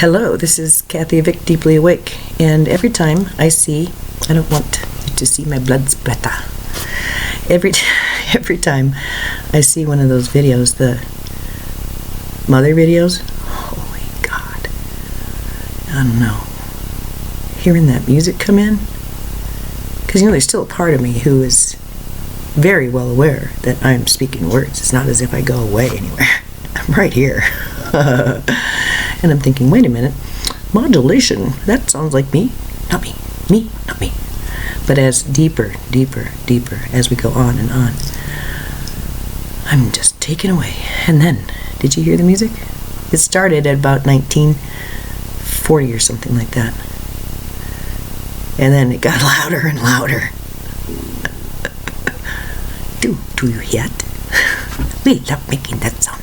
Hello, this is Kathy Vick, Deeply Awake, and every time I see, I don't want you to see my blood splatter. Every time I see one of those videos, the mother videos, holy God, I don't know, hearing that music come in, because there's still a part of me who is very well aware that I'm speaking words. It's not as if I go away anywhere. I'm right here. And I'm thinking, wait a minute, modulation, that sounds like me, not me, not me. But as deeper as we go on and on, I'm just taken away. And then, did you hear the music? It started at about 1940 or something like that. And then it got louder and louder. Do you hear it? We love making that sound.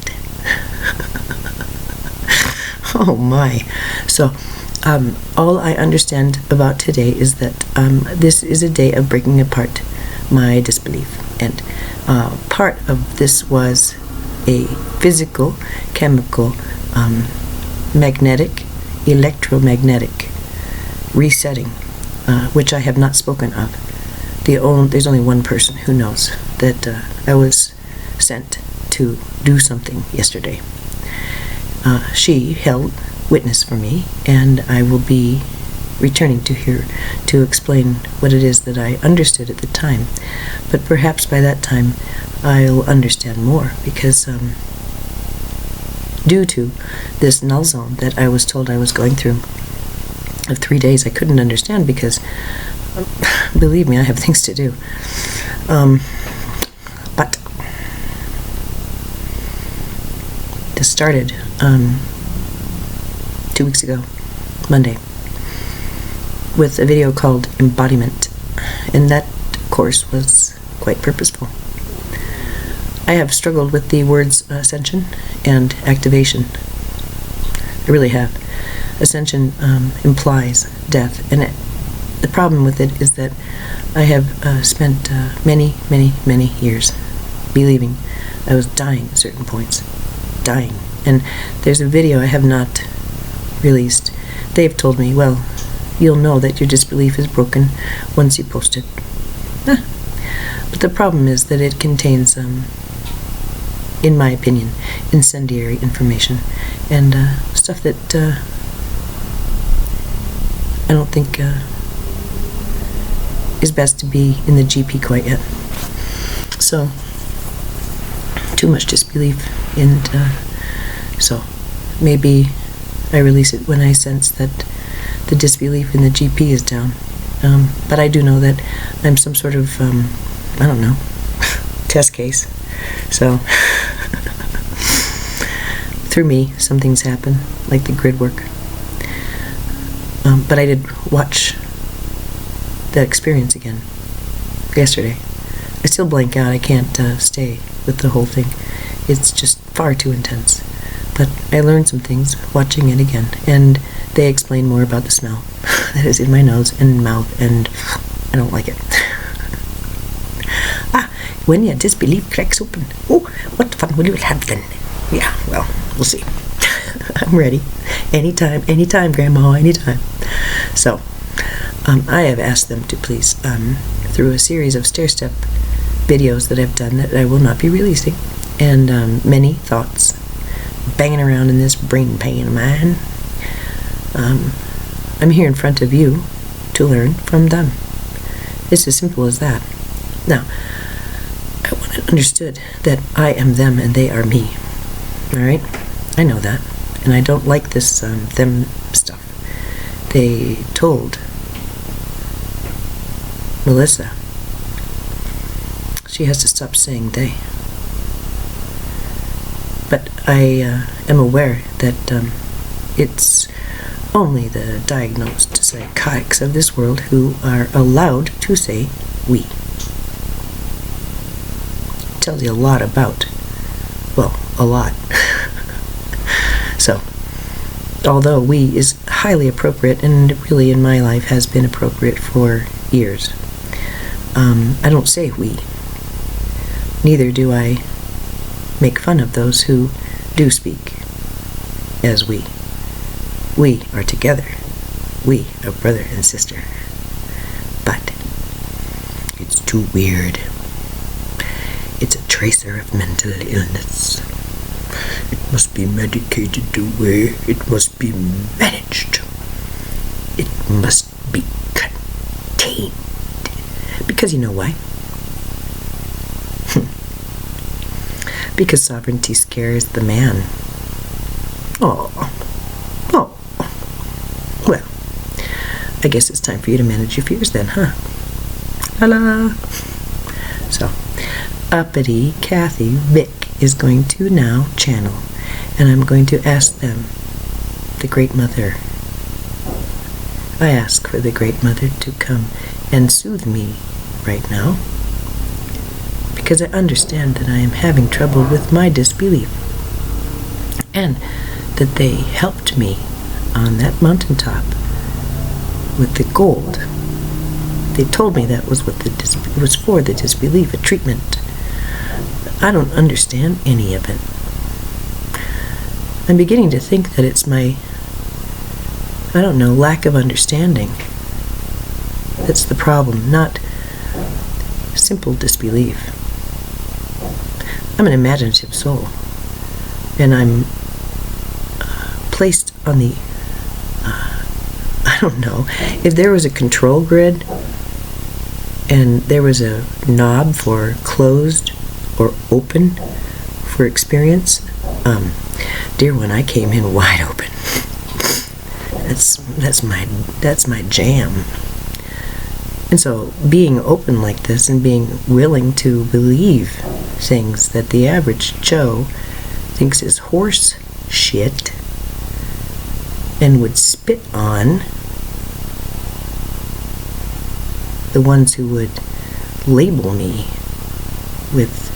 Oh my. So, all I understand about today is that this is a day of breaking apart my disbelief. And part of this was a physical, chemical, magnetic, electromagnetic resetting, which I have not spoken of. There's only one person who knows that I was sent to do something yesterday. She held witness for me, and I will be returning to here to explain what it is that I understood at the time. But perhaps by that time I'll understand more, because due to this null zone that I was told I was going through of 3 days, I couldn't understand because, believe me, I have things to do. But this started 2 weeks ago, Monday, with a video called Embodiment, and that course was quite purposeful. I have struggled with the words ascension and activation. I really have. Ascension implies death, and the problem with it is that I have spent many years believing I was dying at certain points. Dying. And there's a video I have not released. They've told me, well, you'll know that your disbelief is broken once you post it. But the problem is that it contains, in my opinion, incendiary information and stuff that I don't think is best to be in the GP quite yet. So, too much disbelief, and so maybe I release it when I sense that the disbelief in the GP is down. But I do know that I'm some sort of, I don't know, test case. So, through me, some things happen, like the grid work. But I did watch that experience again yesterday. I still blank out. I can't stay with the whole thing. It's just far too intense. But I learned some things watching it again, and they explain more about the smell that is in my nose and mouth, and I don't like it. When your disbelief cracks open, oh, what fun will you have then? Yeah, well, we'll see. I'm ready. Anytime, Grandma, anytime. So, I have asked them to please, through a series of stair-step videos that I've done that I will not be releasing, and many thoughts banging around in this brain pain of mine, I'm here in front of you to learn from them. It's as simple as that. Now, I want it understood that I am them and they are me. Alright? I know that. And I don't like this them stuff. They told Melissa she has to stop saying they. But I am aware that it's only the diagnosed psychotics of this world who are allowed to say we. It tells you a lot about, well, a lot. So, although we is highly appropriate, and really in my life has been appropriate for years, I don't say we. Neither do I make fun of those who do speak as we. We are together. We are brother and sister. But it's too weird. It's a tracer of mental illness. It must be medicated away. It must be managed. It must be contained. Because you know why? Because sovereignty scares the man. Oh. Well, I guess it's time for you to manage your fears then, huh? La. So, Uppity, Kathy, Vic is going to now channel, and I'm going to ask them, the Great Mother. I ask for the Great Mother to come and soothe me right now, because I understand that I am having trouble with my disbelief, and that they helped me on that mountaintop with the gold. They told me that was what it was for, the disbelief, a treatment. I don't understand any of it. I'm beginning to think that it's my, lack of understanding that's the problem, not simple disbelief. I'm an imaginative soul, and I'm placed on the, if there was a control grid and there was a knob for closed or open for experience, dear one, I came in wide open. That's my jam. And so being open like this and being willing to believe things that the average Joe thinks is horse shit and would spit on, the ones who would label me with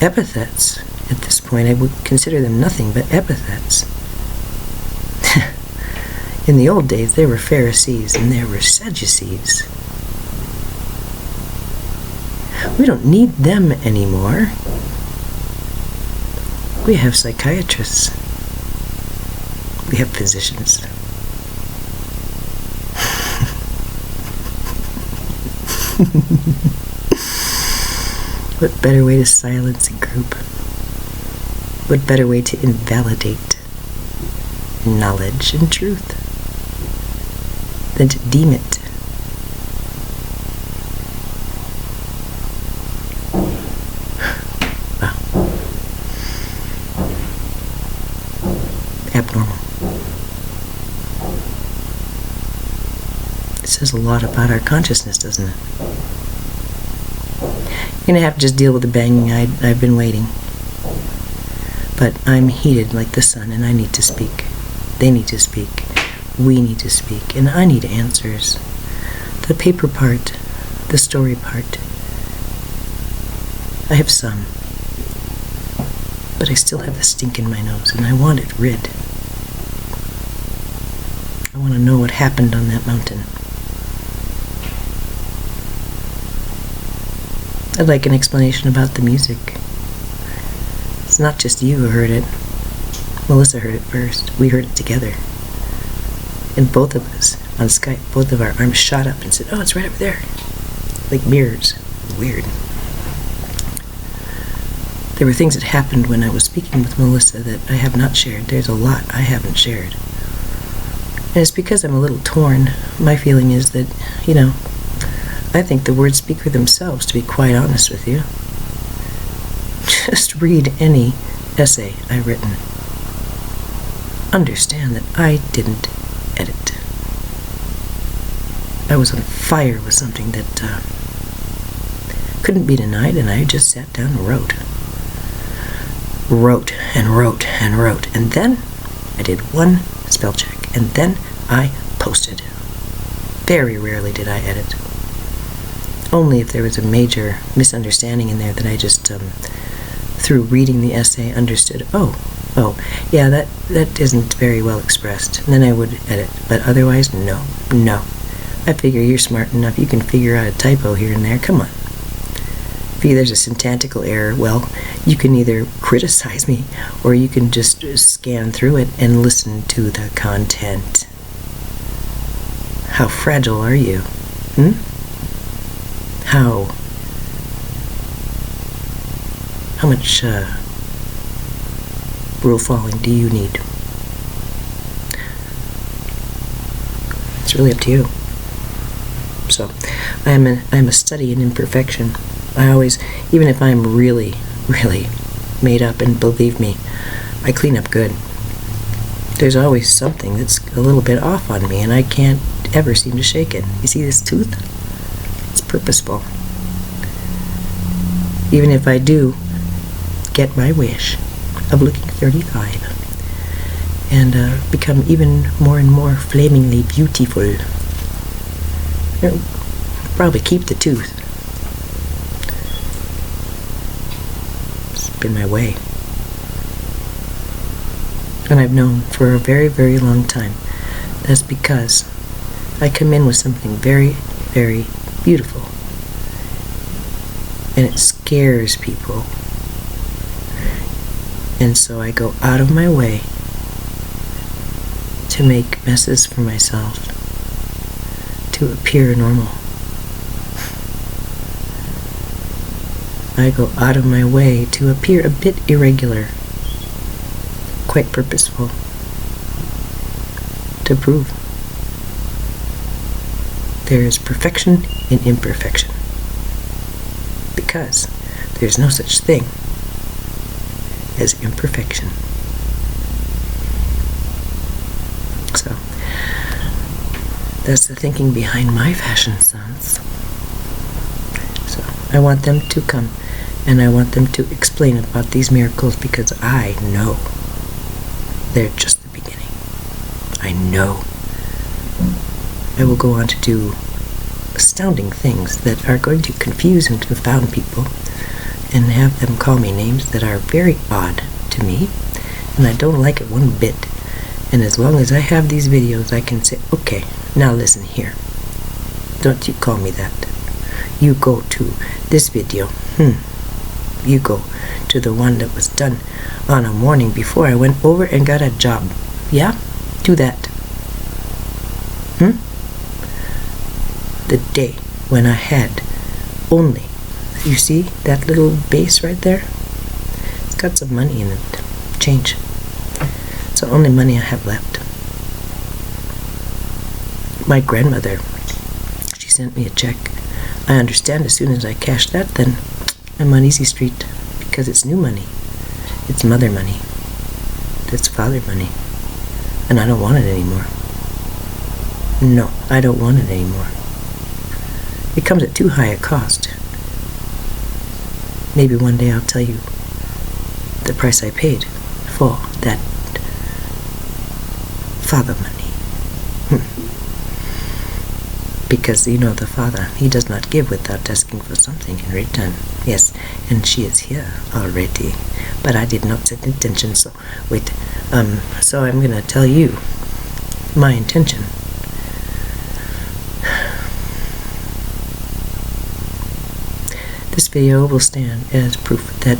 epithets. At this point, I would consider them nothing but epithets. In the old days, there were Pharisees and there were Sadducees. We don't need them anymore. We have psychiatrists. We have physicians. What better way to silence a group? What better way to invalidate knowledge and truth than to deem it? Well, abnormal. It says a lot about our consciousness, doesn't it? You're going to have to just deal with the banging. I've been waiting. But I'm heated like the sun, and I need to speak. They need to speak. We need to speak. And I need answers. The paper part, the story part. I have some. But I still have the stink in my nose, and I want it rid. I want to know what happened on that mountain. I'd like an explanation about the music. It's not just you who heard it. Melissa heard it first. We heard it together. And both of us, on Skype, both of our arms shot up and said, "Oh, it's right over there." Like mirrors. Weird. There were things that happened when I was speaking with Melissa that I have not shared. There's a lot I haven't shared. And it's because I'm a little torn. My feeling is that, I think the words speak for themselves, to be quite honest with you. Just read any essay I've written. Understand that I didn't edit. I was on fire with something that couldn't be denied, and I just sat down and wrote. Wrote and wrote and wrote. And then I did one spell check, and then I posted. Very rarely did I edit. Only if there was a major misunderstanding in there that I just, through reading the essay, understood, oh, yeah, that isn't very well expressed. And then I would edit. But otherwise, no. I figure you're smart enough, you can figure out a typo here and there. Come on. If there's a syntactical error, well, you can either criticize me or you can just scan through it and listen to the content. How fragile are you? How much rule following do you need? It's really up to you. So, I'm a study in imperfection. I always, even if I'm really, really made up, and believe me, I clean up good. There's always something that's a little bit off on me, and I can't ever seem to shake it. You see this tooth? It's purposeful. Even if I do get my wish of looking 35 and become even more and more flamingly beautiful, I'll probably keep the tooth. It's been my way. And I've known for a very, very long time that's because I come in with something very, very beautiful. And it scares people. And so I go out of my way to make messes for myself to appear normal. I go out of my way to appear a bit irregular, quite purposeful, to prove there is perfection in imperfection, because there's no such thing as imperfection. So that's the thinking behind my fashion sense. So I want them to come and I want them to explain about these miracles, because I know they're just the beginning. I know I will go on to do astounding things that are going to confuse and confound people and have them call me names that are very odd to me, and I don't like it one bit. And as long as I have these videos, I can say, okay, now listen here. Don't you call me that. You go to this video. You go to the one that was done on a morning before I went over and got a job. Yeah? Do that. The day when I had only, you see that little base right there? It's got some money in it. Change. It's the only money I have left. My grandmother, she sent me a check. I understand as soon as I cash that, then I'm on easy street, because it's new money. It's mother money. It's father money. And I don't want it anymore. No, I don't want it anymore. It comes at too high a cost. Maybe one day I'll tell you the price I paid for that father money. Because, you know, the Father, he does not give without asking for something in return. Yes, and she is here already. But I did not set intention, so wait. So I'm going to tell you my intention. This video will stand as proof that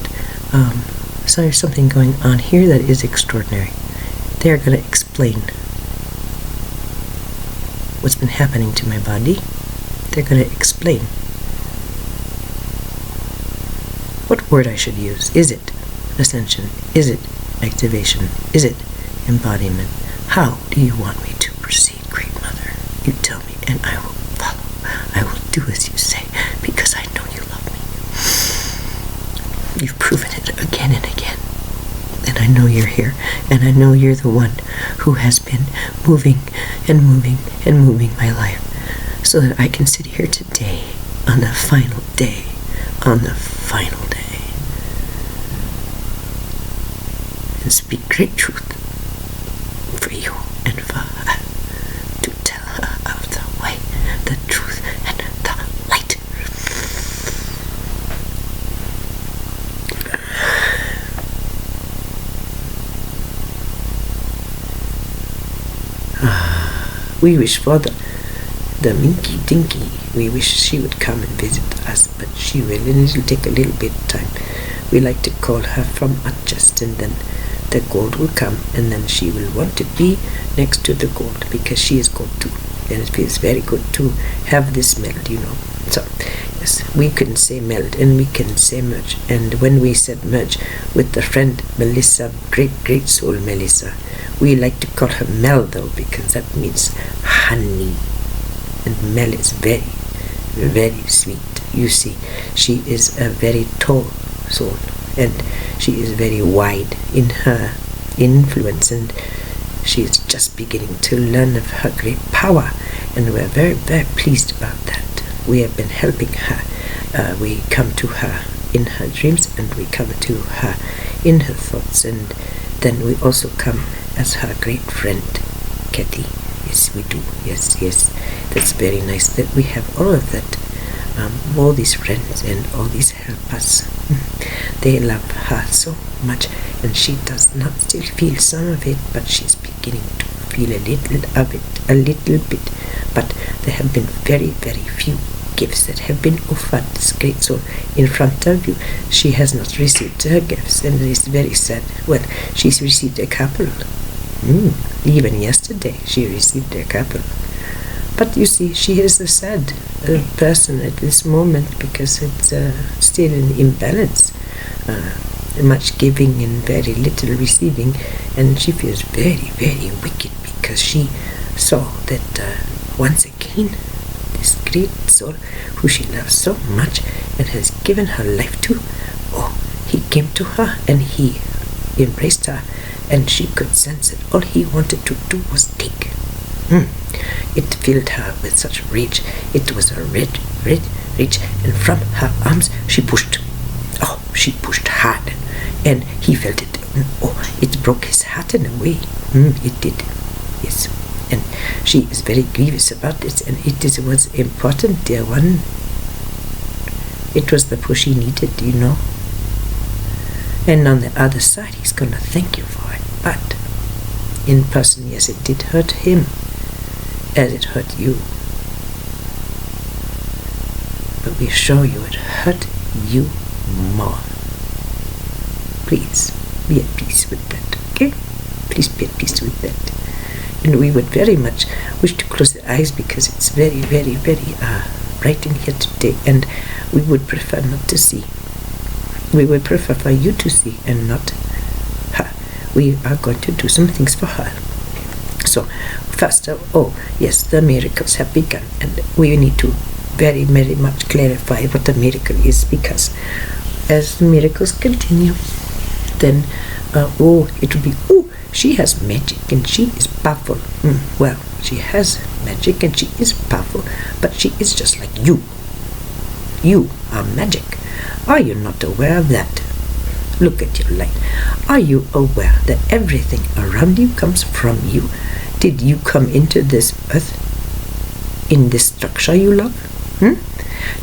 so there's something going on here that is extraordinary. They are going to explain what's been happening to my body. They're going to explain what word I should use. Is it ascension? Is it activation? Is it embodiment? How do you want me to proceed, Great Mother? You tell me, and I will follow. I will do as you say, because I know you love me. You've proven it again and again. And I know you're here, and I know you're the one who has been moving and moving and moving my life, so that I can sit here today, on the final day, and speak great truth for you and for her, to tell her of the way, the truth, and the light. We wish for the minky dinky We wish she would come and visit us, but she will, and it'll take a little bit of time. We like to call her from unjust, and then the gold will come, and then she will want to be next to the gold because she is gold too. And it feels very good to have this meld, So, yes, we can say meld and we can say merge. And when we said merge with the friend Melissa, great soul Melissa, we like to call her Mel though, because that means honey. And Mel is very, very sweet. You see, she is a very tall soul, and she is very wide in her influence, and she is just beginning to learn of her great power, and we're very, very pleased about that. We have been helping her. We come to her in her dreams, and we come to her in her thoughts, and then we also come as her great friend, Kathy. Yes, we do. Yes. That's very nice that we have all of that. All these friends and all these helpers. They love her so much, and she does not still feel some of it, but she's beginning to feel a little of it, a little bit. But there have been very, very few gifts that have been offered this great soul in front of you. She has not received her gifts, and it is very sad. Well, she's received a couple. Even yesterday she received a couple. But you see, she is a sad person at this moment because it's still an imbalance. Much giving and very little receiving, and she feels very, very wicked because she saw that once again this great soul who she loves so much and has given her life to, he came to her and he embraced her, and she could sense that all he wanted to do was take. It filled her with such rage. It was a red rage, and from her arms she pushed. She pushed hard, and he felt it. It broke his heart in a way. It did. Yes. And she is very grievous about this, and it was important, dear one. It was the push he needed, And on the other side, he's going to thank you for it. But in person, yes, it did hurt him as it hurt you. But we assure you it hurt you more. Please be at peace with that, okay? Please be at peace with that. And we would very much wish to close the eyes because it's very, very, very bright in here today, and we would prefer not to see. We would prefer for you to see and not her. We are going to do some things for her. So, first of all, yes, the miracles have begun, and we need to very, very much clarify what a miracle is, because as the miracles continue, then it will be, she has magic and she is powerful. Well, she has magic and she is powerful, but she is just like you. You are magic. Are you not aware of that? Look at your light. Are you aware that everything around you comes from you? Did you come into this earth in this structure you love?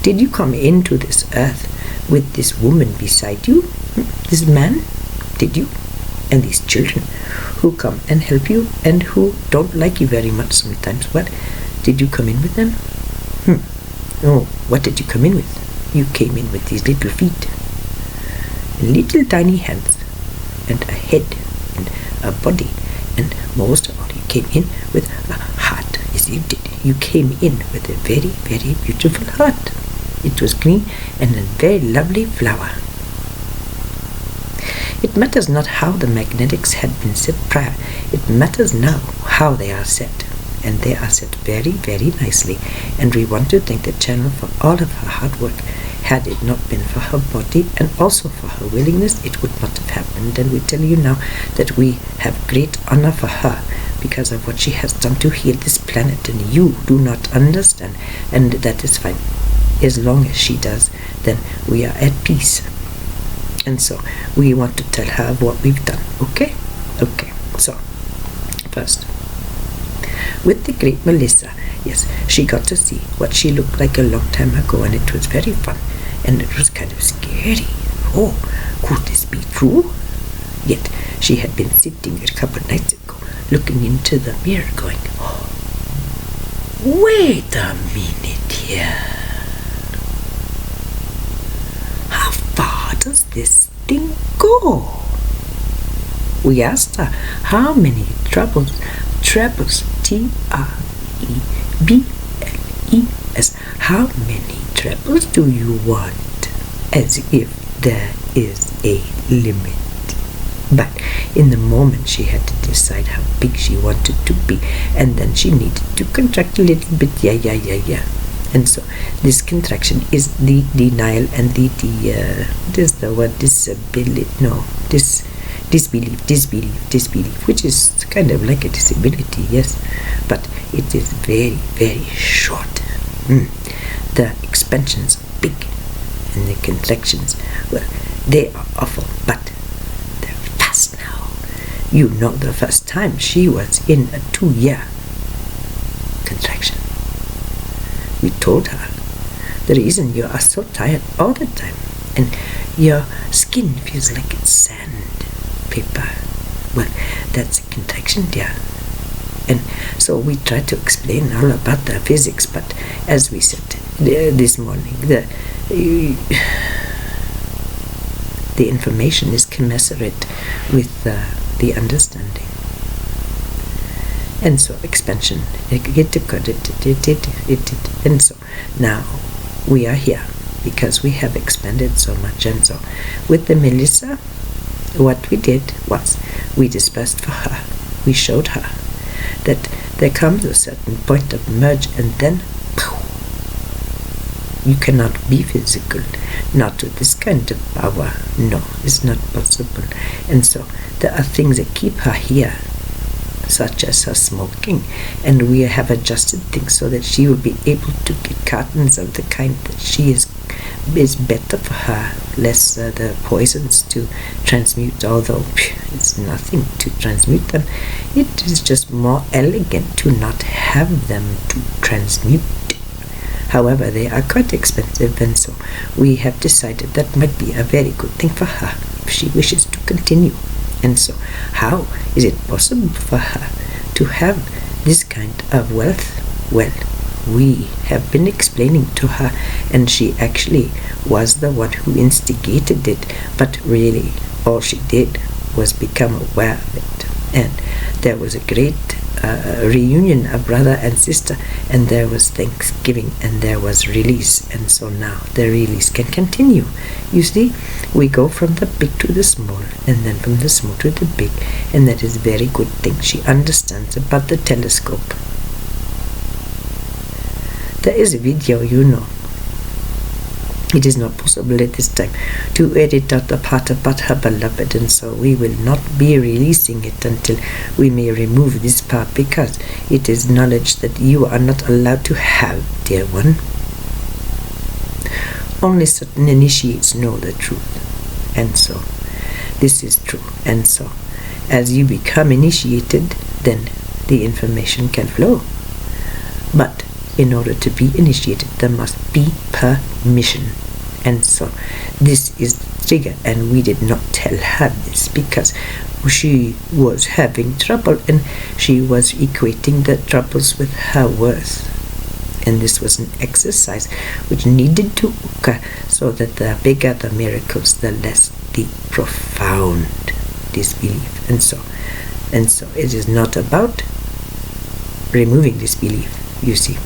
Did you come into this earth with this woman beside you? This man? Did you? And these children who come and help you and who don't like you very much sometimes. What? Did you come in with them? What did you come in with? You came in with these little feet, and little tiny hands, and a head, and a body, and most of all, you came in with a heart. Yes, you did. You came in with a very, very beautiful heart. It was green and a very lovely flower. It matters not how the magnetics had been set prior. It matters now how they are set. And they are set very, very nicely. And we want to thank the channel for all of her hard work. Had it not been for her body and also for her willingness, it would not have happened. And we tell you now that we have great honor for her because of what she has done to heal this planet. And you do not understand. And that is fine. As long as she does, then we are at peace. And so we want to tell her what we've done. Okay? Okay. So, first, with the great Melissa, yes, she got to see what she looked like a long time ago, and it was very fun. And it was kind of scary. Could this be true? Yet, she had been sitting a couple of nights ago, looking into the mirror, going, wait a minute here. How far does this thing go? We asked her how many trebles, T-R-E-B-L-E-S, how many trebles do you want? As if there is a limit. But in the moment she had to decide how big she wanted to be, and then she needed to contract a little bit, yeah. And so this contraction is the denial and what is the word, disbelief, which is kind of like a disability, yes, but it is very, very short. The expansions are big, and the contractions, well, they are awful, but they're fast now. You know, the first time she was in a 2-year contraction, we told her the reason you are so tired all the time and your skin feels like it's sandpaper, well, that's a contraction, dear. And so we tried to explain all about the physics, but as we said this morning, the information is commensurate with the understanding. And so expansion, and so now we are here because we have expanded so much. And so with the Melissa, what we did was we dispersed for her. We showed her that there comes a certain point of merge, and then you cannot be physical, not with this kind of power. No, it's not possible. And so there are things that keep her here, such as her smoking, and we have adjusted things so that she will be able to get cartons of the kind that she is better for her, less the poisons to transmute, although it's nothing to transmute them. It is just more elegant to not have them to transmute. However, they are quite expensive, and so we have decided that might be a very good thing for her if she wishes to continue. And so how is it possible for her to have this kind of wealth? Well, we have been explaining to her, and she actually was the one who instigated it, but really all she did was become aware of it. And there was a great reunion of brother and sister, and there was Thanksgiving, and there was release, and so now the release can continue. You see, we go from the big to the small, and then from the small to the big, and that is a very good thing. She understands about the telescope. There is a video, you know. It is not possible at this time to edit out the part about her beloved, and so we will not be releasing it until we may remove this part, because it is knowledge that you are not allowed to have, dear one. Only certain initiates know the truth, and so this is true. And so as you become initiated, then the information can flow. But in order to be initiated, there must be permission. And so this is the trigger, and we did not tell her this because she was having trouble, and she was equating the troubles with her worth. And this was an exercise which needed to occur, so that the bigger the miracles, the less the profound disbelief. And so it is not about removing disbelief, you see.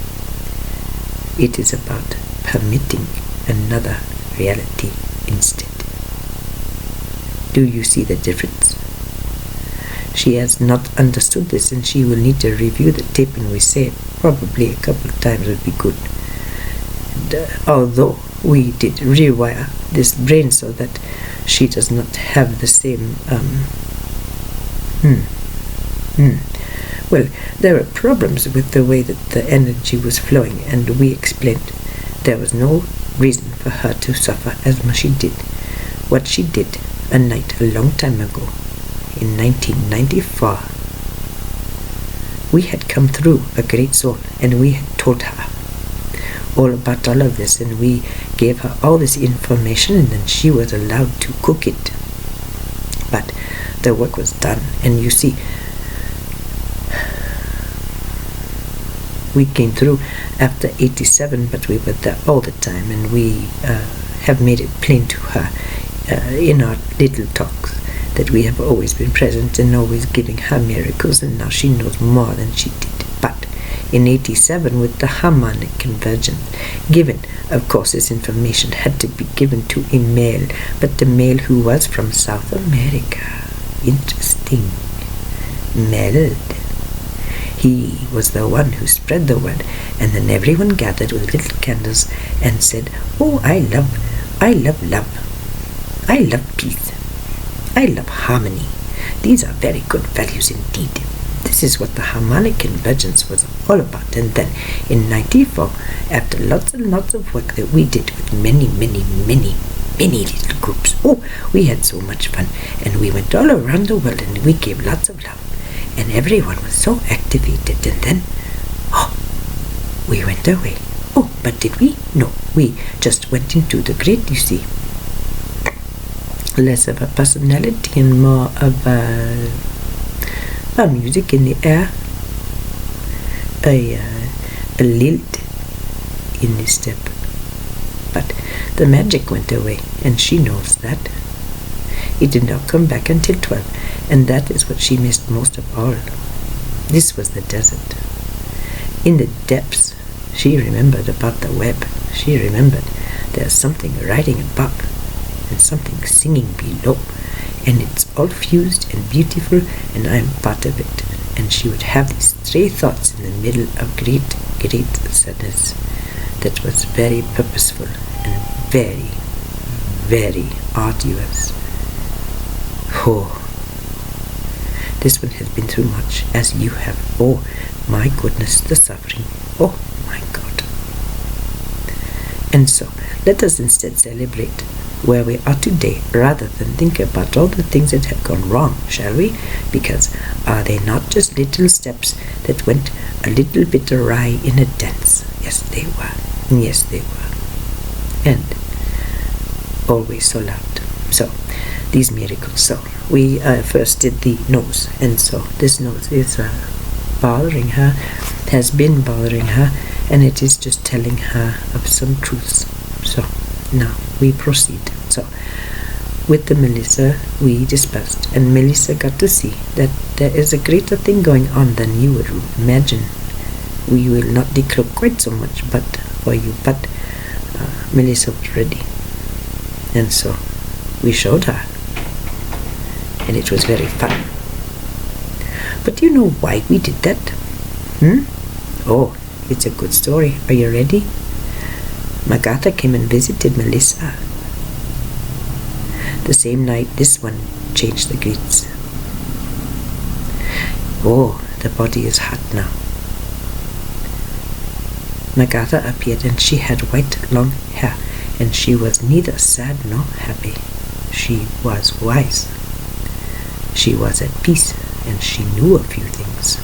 It is about permitting another reality instead. Do you see the difference? She has not understood this, and she will need to review the tape, and we say it probably a couple of times would be good. And, although we did rewire this brain so that she does not have the same well, there were problems with the way that the energy was flowing, and we explained there was no reason for her to suffer as much she did. What she did a night a long time ago, in 1994, we had come through a great soul, and we had told her all about all of this, and we gave her all this information, and then she was allowed to cook it. But the work was done, and you see, we came through after 87, but we were there all the time, and we have made it plain to her in our little talks that we have always been present and always giving her miracles, and now she knows more than she did. But in 87, with the harmonic convergence given, of course this information had to be given to a male, but the male who was from South America. Interesting. Meld. He was the one who spread the word, and then everyone gathered with little candles and said, "Oh, I love love. I love peace. I love harmony. These are very good values indeed." This is what the harmonic convergence was all about. And then in 94, after lots and lots of work that we did with many little groups, we had so much fun, and we went all around the world and we gave lots of love, and everyone was so activated. And then we went away. But did we? No, we just went into the great, you see, less of a personality and more of a music in the air, a lilt in the step. But the magic went away, and she knows that. It did not come back until 12, and that is what she missed most of all. This was the desert. In the depths, she remembered about the web. She remembered there's something riding above and something singing below, and it's all fused and beautiful, and I'm part of it. And she would have these stray thoughts in the middle of great sadness that was very purposeful and very, very arduous. This one has been through much, as you have. Oh my goodness, the suffering. Oh my God. And so let us instead celebrate where we are today, rather than think about all the things that have gone wrong, shall we? Because are they not just little steps that went a little bit awry in a dance? Yes, they were. Yes, they were. And always so loud. So, these miracles. So, we first did the nose, and so this nose is bothering her, has been bothering her, and it is just telling her of some truths. So, now we proceed. So, with the Melissa, we dispersed, and Melissa got to see that there is a greater thing going on than you would imagine. We will not decloak quite so much but for you, but Melissa was ready, and so we showed her, and it was very fun. But do you know why we did that? Oh, it's a good story. Are you ready? Magatha came and visited Melissa. The same night, this one changed the greets. Oh, the body is hot now. Magatha appeared, and she had white long hair, and she was neither sad nor happy. She was wise. She was at peace, and she knew a few things.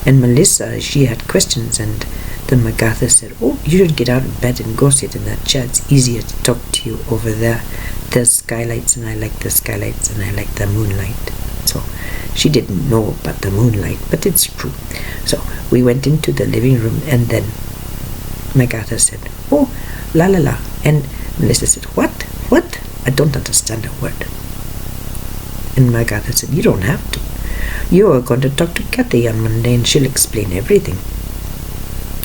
And Melissa, she had questions, and the Magatha said, "Oh, you should get out of bed and go sit in that chair. It's easier to talk to you over there. There's skylights, and I like the skylights, and I like the moonlight." So she didn't know about the moonlight, but it's true. So we went into the living room, and then Magatha said, "Oh, la la la." And Melissa said, What? I don't understand a word." And Magatha said, "You don't have to. You are going to talk to Kathy on Monday, and she'll explain everything."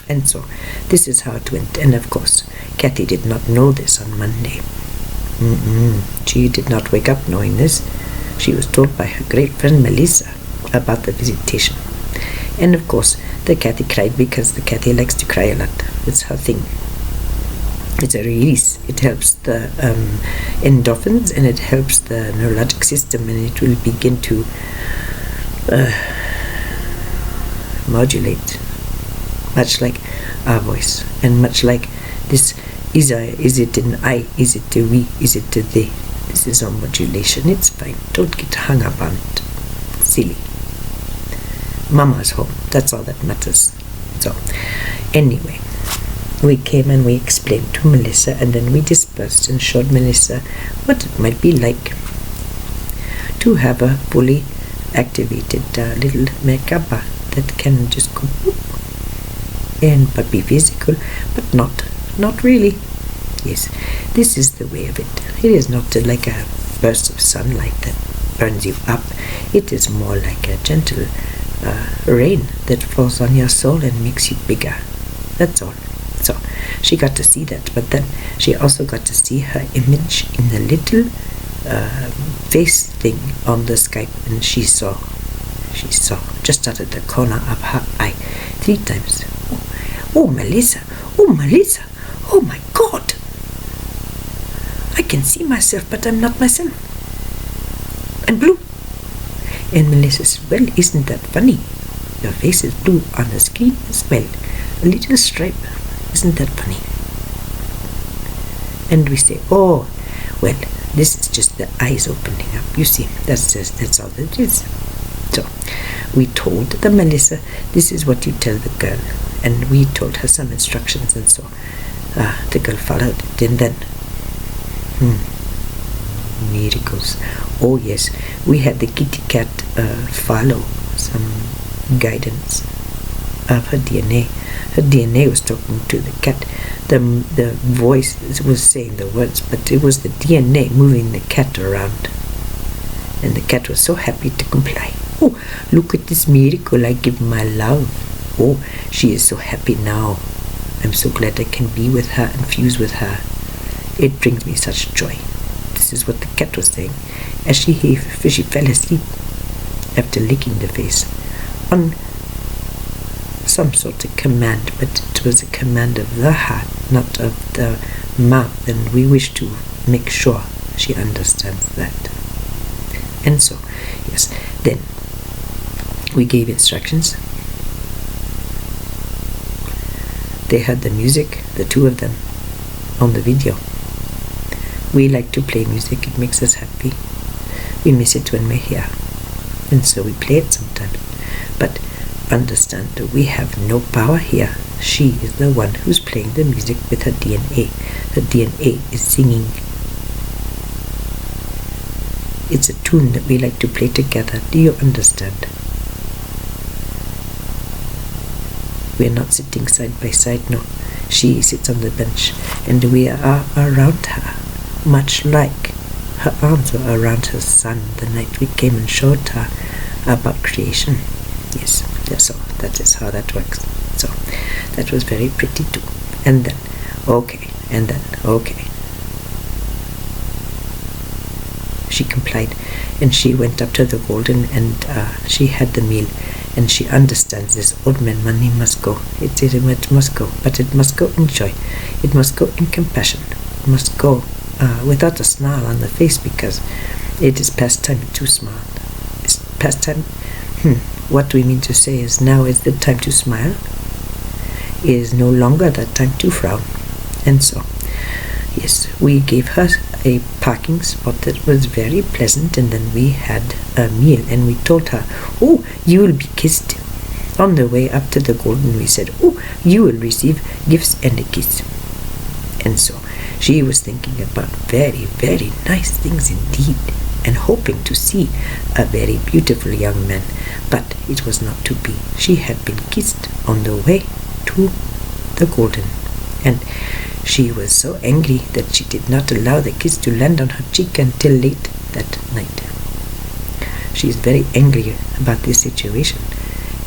And so this is how it went. And of course, Kathy did not know this on Monday. She did not wake up knowing this. She was told by her great friend Melissa about the visitation. And of course, the Kathy cried, because the Kathy likes to cry a lot. It's her thing. It's a release. It helps the endorphins, and it helps the neurologic system, and it will begin to modulate, much like our voice, and much like this is it an I, is it a we, is it a they. This is on modulation. It's fine. Don't get hung up on it. Silly. Mama's home. That's all that matters. So, anyway, we came and we explained to Melissa, and then we dispersed and showed Melissa what it might be like to have a fully activated little Merkaba that can just go whoop, and but be physical, but not really. Yes, this is the way of it. It is not like a burst of sunlight that burns you up. It is more like a gentle rain that falls on your soul and makes you bigger. That's all. So she got to see that, but then she also got to see her image in the little face thing on the Skype, and she saw just out of the corner of her eye 3 times. Oh, Melissa, oh my God, I can see myself, but I'm not myself. I'm blue. And Melissa said, well, isn't that funny? Your face is blue on the screen as well. A little stripe. Isn't that funny? And we say, oh, well, this is just the eyes opening up. You see, that's all it is. So we told the Melissa, this is what you tell the girl. And we told her some instructions, and so the girl followed it. And then, miracles. Oh yes, we had the kitty cat follow some guidance of her DNA. Her DNA was talking to the cat. The voice was saying the words, but it was the DNA moving the cat around. And the cat was so happy to comply. Oh, look at this miracle, I give my love. Oh, she is so happy now. I'm so glad I can be with her and fuse with her. It brings me such joy. This is what the cat was saying as she fell asleep after licking the face on some sort of command, but it was a command of the heart, not of the mouth, and we wish to make sure she understands that. And so, yes, then we gave instructions. They had the music, the 2 of them, on the video. We like to play music, it makes us happy. We miss it when we're here, and so we play it sometimes. But understand that we have no power here. She is the one who's playing the music with her DNA. Her DNA is singing. It's a tune that we like to play together. Do you understand? We're not sitting side by side, no. She sits on the bench, and we are around her, much like her arms were around her son the night we came and showed her about creation. Yes, that's all. That is how that works. So that was very pretty too. And then, okay. She complied, and she went up to the golden, and she had the meal, and she understands this old man money must go. It must go, but it must go in joy. It must go in compassion. It must go without a smile on the face, because it is past time to smile. It's past time. What we mean to say is now is the time to smile. It is no longer the time to frown. And so, yes, we gave her a parking spot that was very pleasant, and then we had a meal, and we told her, oh, you will be kissed. On the way up to the golden, we said, oh, you will receive gifts and a kiss. And so she was thinking about very, very nice things indeed, and hoping to see a very beautiful young man, but it was not to be. She had been kissed on the way to the golden, and she was so angry that she did not allow the kiss to land on her cheek until late that night. She is very angry about this situation,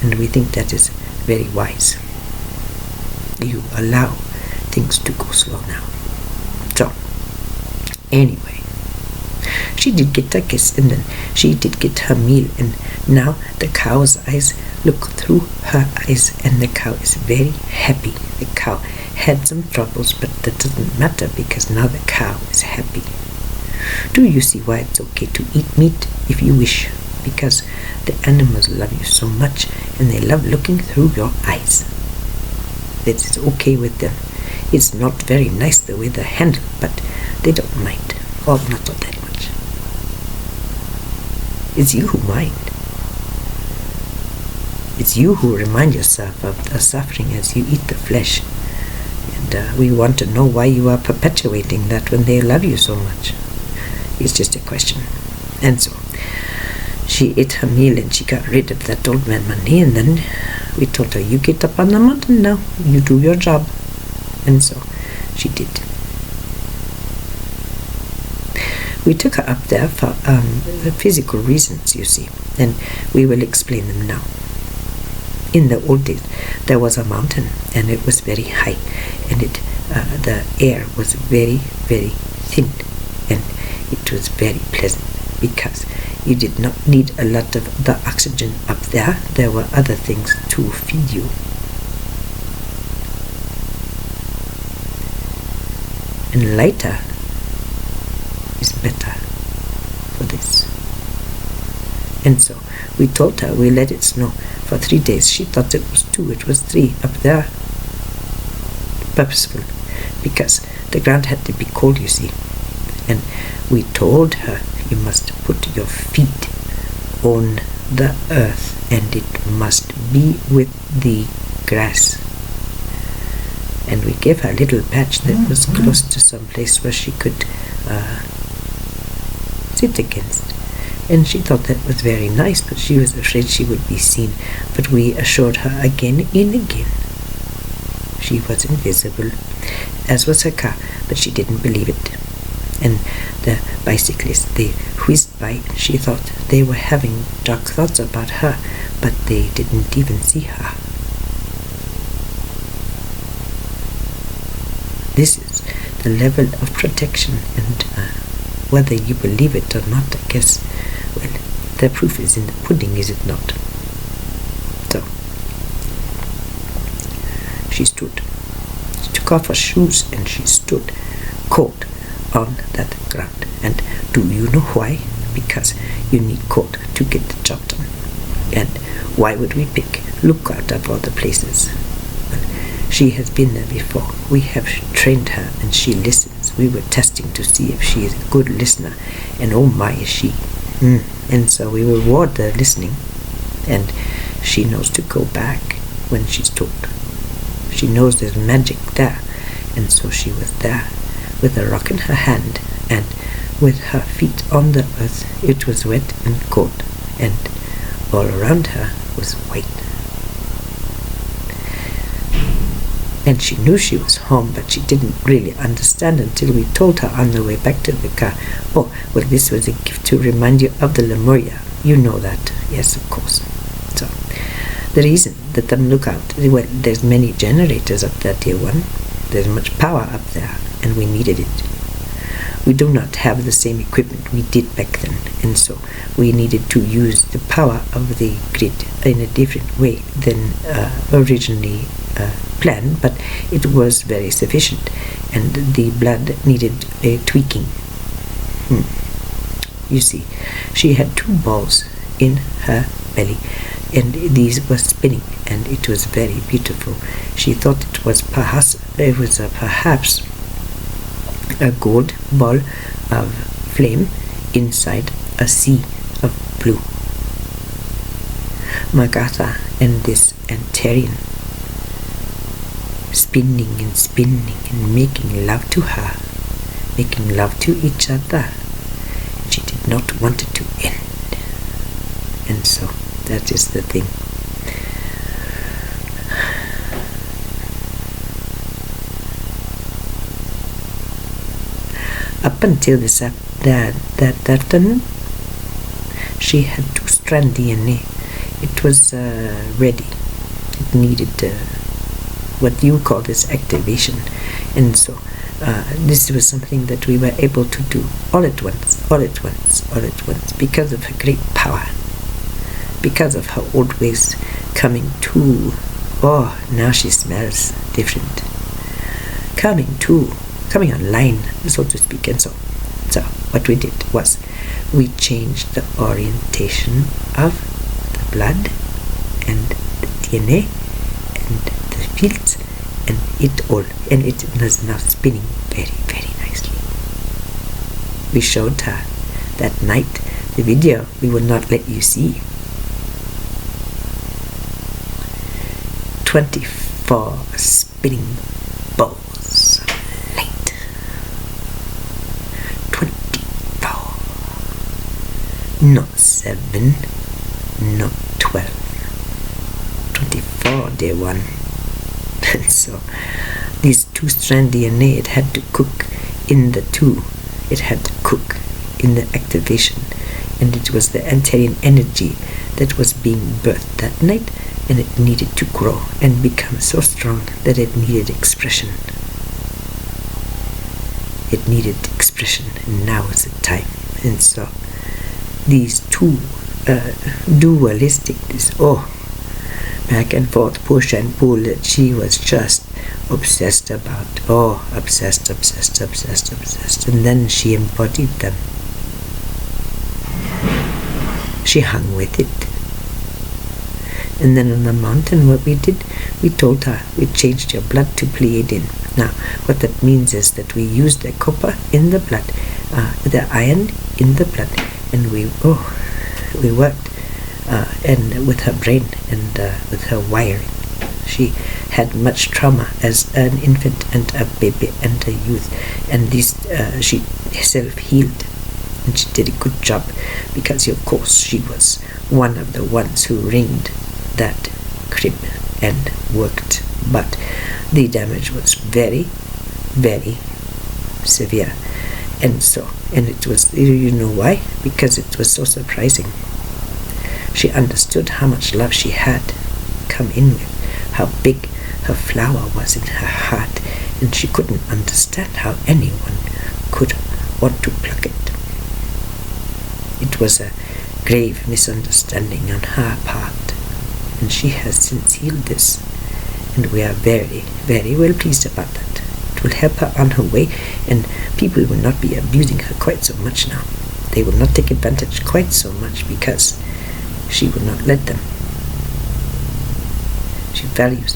and we think that is very wise. You allow things to go slow now. So, anyway, she did get a kiss, and then she did get her meal, and now the cow's eyes look through her eyes, and the cow is very happy. The cow had some troubles, but that doesn't matter, because now the cow is happy. Do you see why it's okay to eat meat if you wish? Because the animals love you so much, and they love looking through your eyes. That is okay with them. It's not very nice the way they handle, but they don't mind, or not that much. It's you who mind. It's you who remind yourself of the suffering as you eat the flesh. And we want to know why you are perpetuating that when they love you so much. It's just a question. And so she ate her meal, and she got rid of that old man money, and then we told her, you get up on the mountain now, you do your job. And so she did. We took her up there for physical reasons, you see, and we will explain them now. In the old days, there was a mountain, and it was very high, and the air was very, very thin, and it was very pleasant because you did not need a lot of the oxygen up there. There were other things to feed you. And lighter is better for this. And so we told her, we let it snow for 3 days. She thought it was 2, it was 3 up there. Purposeful, because the ground had to be cold, you see. And we told her, you must put your feet on the earth, and it must be with the grass. And we gave her a little patch that was close to some place where she could sit against. And she thought that was very nice, but she was afraid she would be seen. But we assured her again and again she was invisible, as was her car, but she didn't believe it. And the bicyclists, they whizzed by. She thought they were having dark thoughts about her, but they didn't even see her. This is the level of protection, and whether you believe it or not, I guess, well, the proof is in the pudding, is it not? So, she stood. She took off her shoes and she stood cold on that ground. And do you know why? Because you need cold to get the job done. And why would we pick Lookout of all the places? Well, she has been there before. We have trained her and she listens. We were testing to see if she is a good listener, and oh my, is she. And so we reward the listening, and she knows to go back when she's told. She knows there's magic there, and so she was there with a rock in her hand and with her feet on the earth. It was wet and cold, and all around her was white. And she knew she was home, but she didn't really understand until we told her on the way back to the car, oh, well, this was a gift to remind you of the Lemuria. You know that. Yes, of course. So, the reason that them look out, well, there's many generators up there, dear one. There's much power up there, and we needed it. We do not have the same equipment we did back then, and so we needed to use the power of the grid in a different way than originally planned, but it was very sufficient, and the blood needed a tweaking. You see, she had 2 balls in her belly, and these were spinning, and it was very beautiful. She thought it was perhaps a gold ball of flame inside a sea of blue. Magatha and this Antarian, spinning and spinning and making love to her, making love to each other. She did not want it to end. And so that is the thing. Up until that afternoon, she had 2-strand DNA. It was ready. It needed what you call this activation, and so this was something that we were able to do all at once, because of her great power, because of her old ways coming to. Oh, now she smells different. Coming online, so to speak. And so what we did was we changed the orientation of the blood and the DNA and the fields and it all, and it was now spinning very, very nicely. We showed her that night the video. We would not let you see. 24 spinning balls of light. 24. Not 7, not 12. 24. for, dear one. And so these two-strand DNA, it had to cook in the two. It had to cook in the activation. And it was the Antarian energy that was being birthed that night, and it needed to grow and become so strong that it needed expression. It needed expression, and now is the time. And so these two dualistic, back and forth, push and pull, that she was just obsessed about. Obsessed. And then she embodied them. She hung with it. And then on the mountain, what we did, we told her, we changed your blood to Pleiadian. Now, what that means is that we used the copper in the blood, the iron in the blood, and we worked and with her brain and with her wiring. She had much trauma as an infant and a baby and a youth, and she self-healed, and she did a good job, because of course she was one of the ones who ringed that crib and worked, but the damage was very, very severe. And it was, you know why? Because it was so surprising. She understood how much love she had come in with, how big her flower was in her heart, and she couldn't understand how anyone could want to pluck it. It was a grave misunderstanding on her part, and she has since healed this, and we are very, very well pleased about that. It will help her on her way, and people will not be abusing her quite so much now. They will not take advantage quite so much, because she will not let them. She values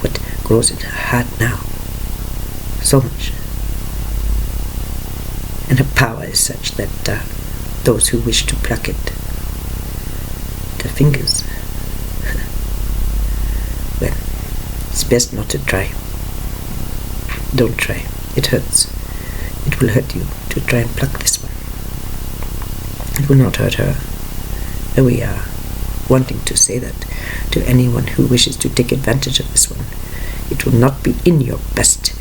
what grows in her heart now so much, and her power is such that those who wish to pluck it, their fingers, well, it's best not to try. Don't try. It hurts. It will hurt you to try and pluck this one. It will not hurt her. And we are wanting to say that to anyone who wishes to take advantage of this one. It will not be in your best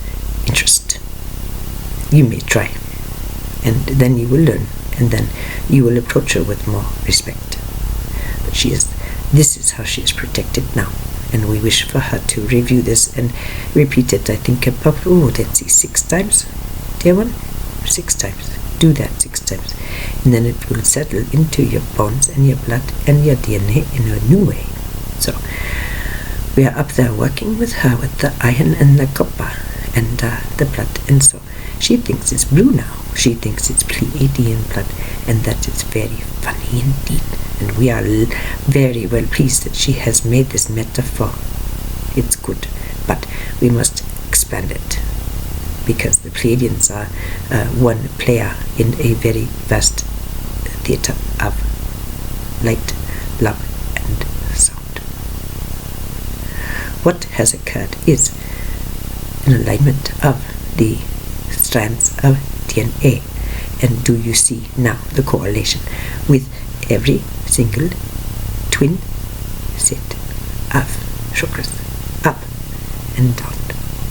interest. You may try, and then you will learn, and then you will approach her with more respect. But this is how she is protected now. And we wish for her to review this and repeat it, I think, about, 6 times, dear one? 6 times. Do that 6 times. And then it will settle into your bones and your blood and your DNA in a new way. So, we are up there working with her with the iron and the copper and the blood. And so, she thinks it's blue now. She thinks it's Pleiadian blood, and that it's very funny indeed. And we are very well pleased that she has made this metaphor. It's good, but we must expand it, because the Pleiadians are one player in a very vast theatre of light, love, and sound. What has occurred is an alignment of the strands of DNA. And do you see now the correlation with every single twin set of chakras, up and down?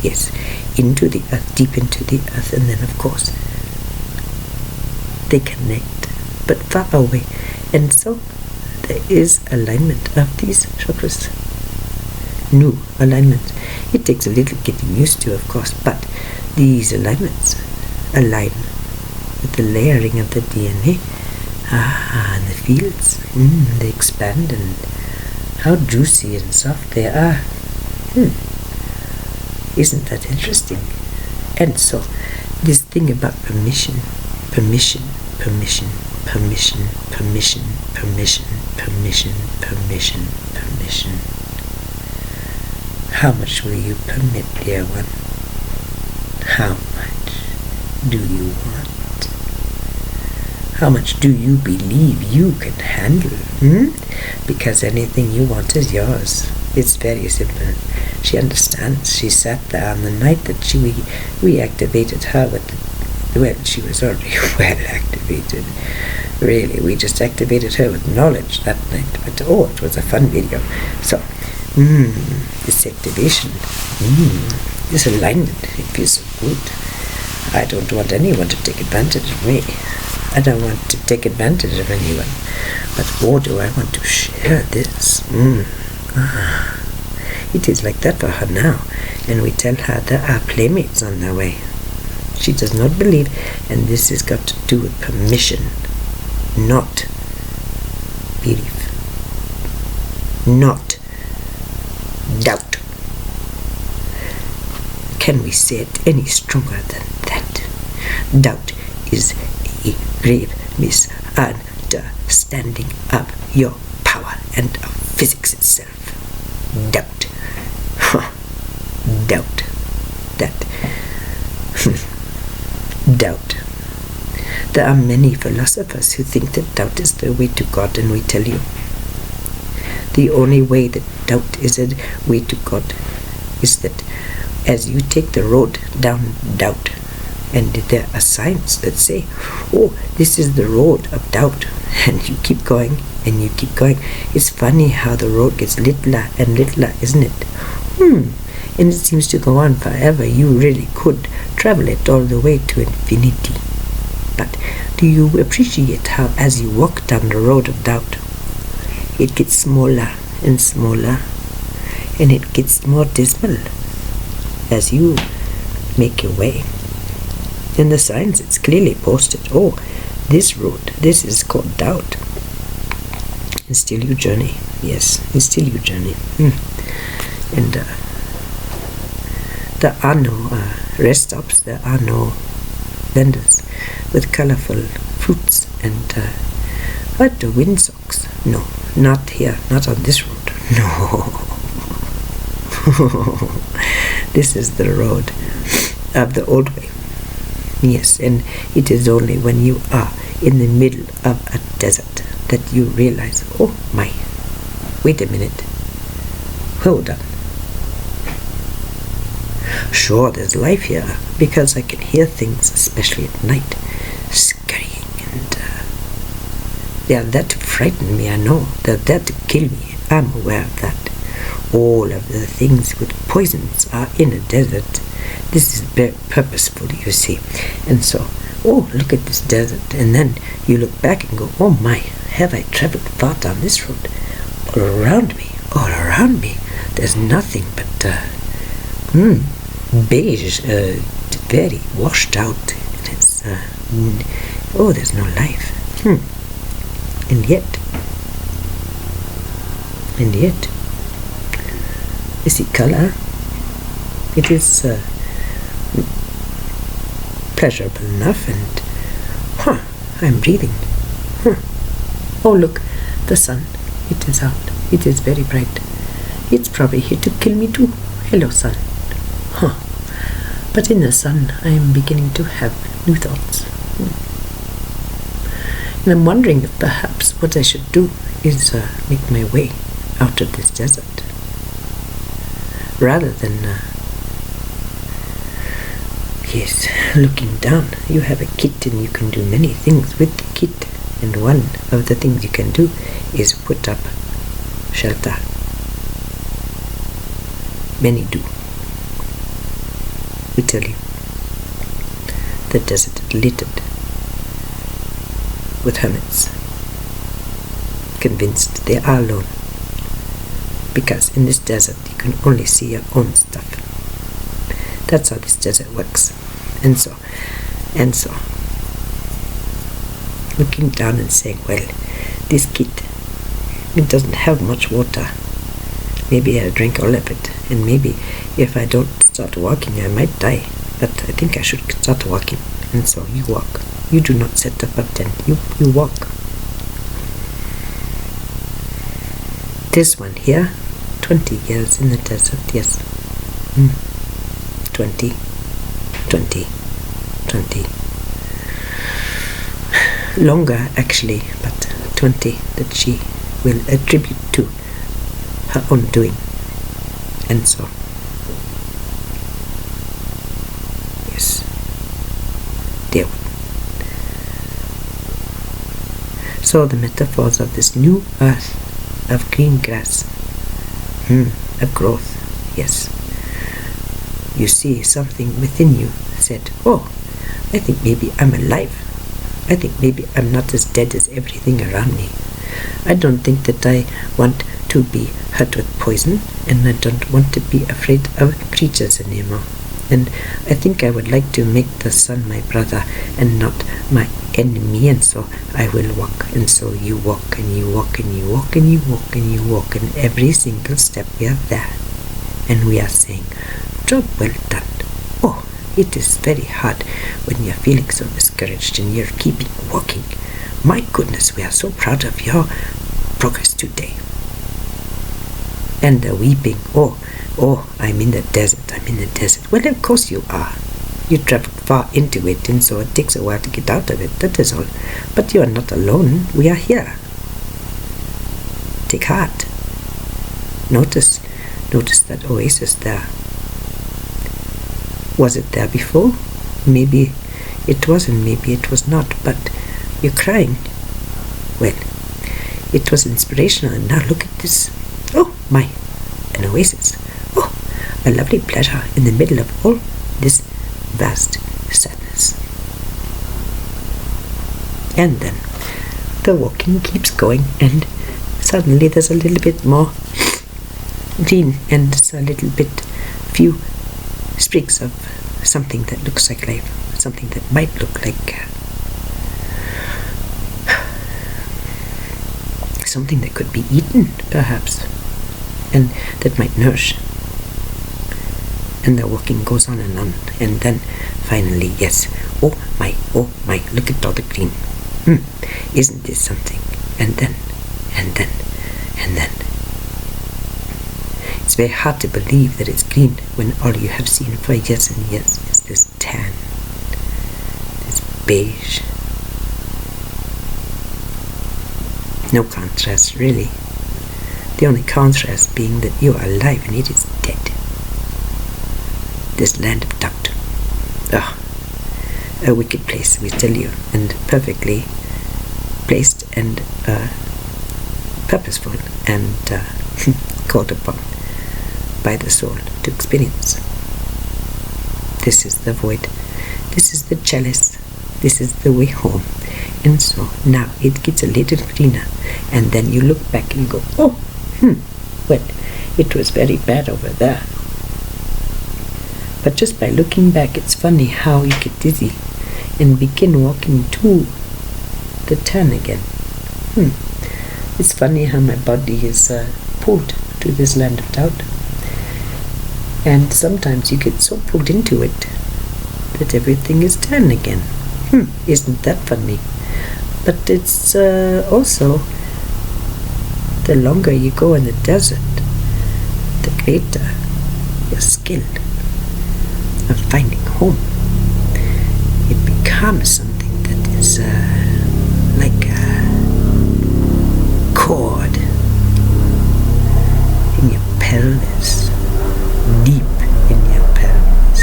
Yes, into the earth, deep into the earth, and then of course they connect, but far away. And so there is alignment of these chakras, new alignment. It takes a little getting used to, of course, but these alignments align with the layering of the DNA. And the fields, they expand, and how juicy and soft they are. Isn't that interesting? And so, this thing about permission. How much will you permit, dear one? How much do you want? How much do you believe you can handle? Because anything you want is yours. It's very simple. She understands. She sat there on the night that we activated her with she was already well activated. Really, we just activated her with knowledge that night. But it was a fun video. So This activation, this alignment, it feels so good. I don't want anyone to take advantage of me. I don't want to take advantage of anyone. But do I want to share this? It is like that for her now, and we tell her there are playmates on their way. She does not believe, and this has got to do with permission, not belief, not doubt. Can we say it any stronger than that? Doubt is a grave misunderstanding of your power and of physics itself. Doubt. Doubt. That. Doubt. There are many philosophers who think that doubt is the way to God, and we tell you, the only way that doubt is a way to God is that as you take the road down doubt, and there are signs that say, this is the road of doubt, and you keep going, and you keep going. It's funny how the road gets littler and littler, isn't it? And it seems to go on forever. You really could travel it all the way to infinity. But do you appreciate how as you walk down the road of doubt, it gets smaller and smaller, and it gets more dismal as you make your way? In the signs it's clearly posted, this road, this is called doubt. And still you journey. Yes, and still you journey. And there are no rest stops, there are no vendors with colorful fruits and the windsocks. No, not here, not on this road. No. This is the road of the old way. Yes, and it is only when you are in the middle of a desert that you realize, wait a minute, hold on. Sure, there's life here, because I can hear things, especially at night, scurrying, and they are there to frighten me, I know. They're there to kill me, I'm aware of that. All of the things with poisons are in a desert. This is very purposeful, you see. And so, look at this desert. And then you look back and go, have I traveled far down this road? All around me, there's nothing but beige, very washed out. And it's, there's no life. And yet, you see color. It is pleasurable enough, and I'm breathing. Look, the sun, it is out. It is very bright. It's probably here to kill me too. Hello, sun. But in the sun, I am beginning to have new thoughts. And I'm wondering if perhaps what I should do is make my way out of this desert. Rather than, looking down. You have a kit and you can do many things with the kit. And one of the things you can do is put up shelter. Many do. We tell you, the desert is littered with hermits, convinced they are alone. Because in this desert you can only see your own stuff. That's how this desert works. And so, looking down and saying, this kit, it doesn't have much water. Maybe I'll drink all of it, and maybe if I don't start walking I might die. But I think I should start walking. And so you walk. You do not set up a tent. You walk. This one here, 20 years in the desert, yes. 20. Longer, actually, but 20 that she will attribute to her own doing. And so, yes, dear one. So the metaphors of this new earth, of green grass, A growth, yes. You see something within you said, oh, I think maybe I'm alive. I think maybe I'm not as dead as everything around me. I don't think that I want to be hurt with poison, and I don't want to be afraid of creatures anymore. And I think I would like to make the sun my brother and not my enemy, and so I will walk. And so you walk, and you walk, and you walk, and you walk, and you walk, and every single step we are there. And we are saying, job well done. Oh, it is very hard when you're feeling so discouraged and you're keeping walking. My goodness, we are so proud of your progress today. And the weeping, oh, I'm in the desert, I'm in the desert. Well, of course you are. You traveled far into it, and so it takes a while to get out of it, that is all. But you are not alone, we are here. Take heart. Notice that oasis there. Was it there before? Maybe it was and maybe it was not, but you're crying. Well, it was inspirational, and now look at this. Oh my, an oasis. Oh, a lovely pleasure in the middle of all this vast sadness. And then the walking keeps going, and suddenly there's a little bit more green, and it's a little bit few sprigs of something that looks like life, something that might look like something that could be eaten, perhaps, and that might nourish. And the walking goes on, and then finally, yes, oh my, look at all the green. Isn't this something? And then it's very hard to believe that it's green when all you have seen for years and years is this tan, this beige. No contrast, really. The only contrast being that you are alive and it is dead. This land of doubt. A wicked place, we tell you, and perfectly placed and purposeful and called upon by the soul to experience. This is the void. This is the chalice. This is the way home. And so now it gets a little greener, and then you look back and go, oh, well, it was very bad over there. But just by looking back, it's funny how you get dizzy and begin walking to the turn again. It's funny how my body is pulled to this land of doubt. And sometimes you get so pulled into it that everything is turned again. Isn't that funny? But it's also, the longer you go in the desert, the greater your skill of finding home. It becomes something that is like a cord in your pelvis, deep in your pelvis,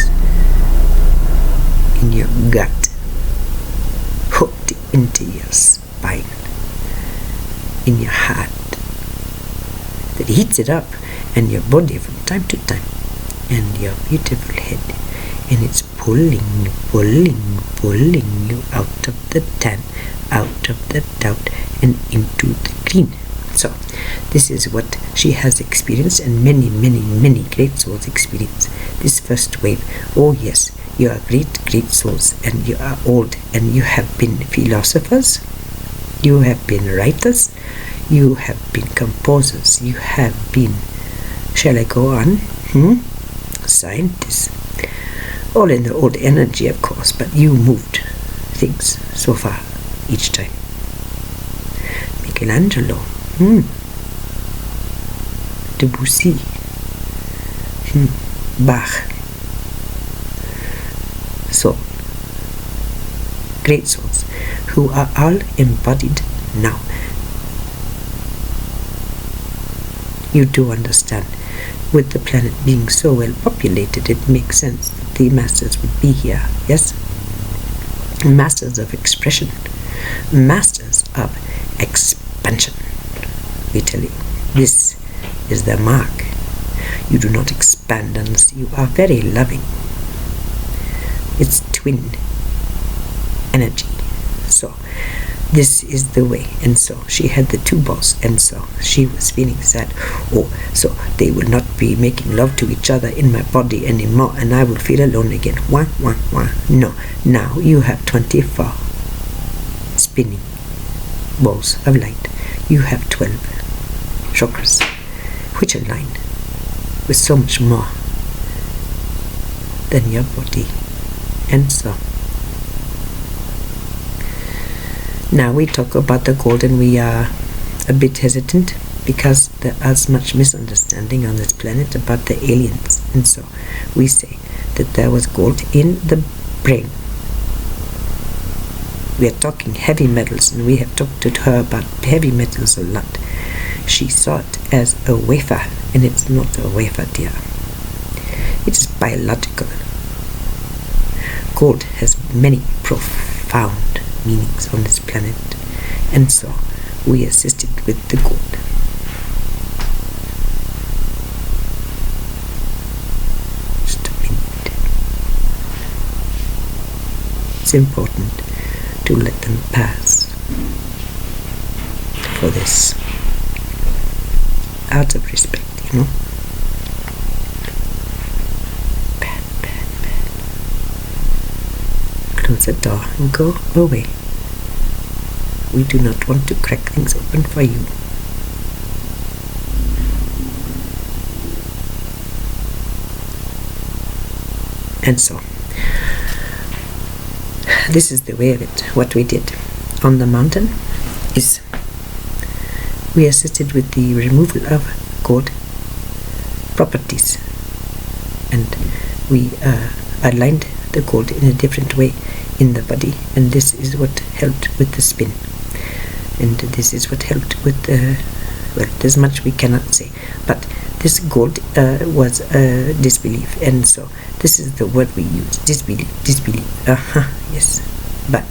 in your gut, hooked into your spine, in your heart, that heats it up, and your body from time to time, and your beautiful head, and it's pulling you out of the tan, out of the doubt, and into the green. So this is what she has experienced, and many great souls experience this first wave. Oh yes, you are great souls, and you are old, and you have been philosophers, you have been writers, you have been composers, you have been, shall I go on? Scientists. All in the old energy, of course, but you moved things so far each time. Michelangelo, Debussy, Bach. So, great souls who are all embodied now. You do understand, with the planet being so well populated, it makes sense that the masters would be here, yes? Masters of expression, masters of expansion. We tell you, this is the mark You do not expand unless you are very loving. It's twin energy. So this is the way. And so she had the 2 balls, and so she was feeling sad. Oh, so they will not be making love to each other in my body anymore, and I will feel alone again. Wah, wah, wah. No, now you have 24 spinning balls of light. You have 12 chakras, which align with so much more than your body. And so now we talk about the gold, and we are a bit hesitant because there is much misunderstanding on this planet about the aliens. And so we say that there was gold in the brain. We are talking heavy metals, and we have talked to her about heavy metals a lot. She saw it as a wafer, and it's not a wafer, dear. It is biological. Gold has many profound meanings on this planet, and so we assisted with the gold. Just a minute. It's important to let them pass for this, out of respect, you know. Bad. Close the door and go away. We do not want to crack things open for you. And so this is the way of it. What we did on the mountain is we assisted with the removal of gold properties, and we aligned the gold in a different way in the body, and this is what helped with the spin, and this is what helped with the, well, there's much we cannot say, but this gold was disbelief, and so this is the word we use, disbelief. Yes, but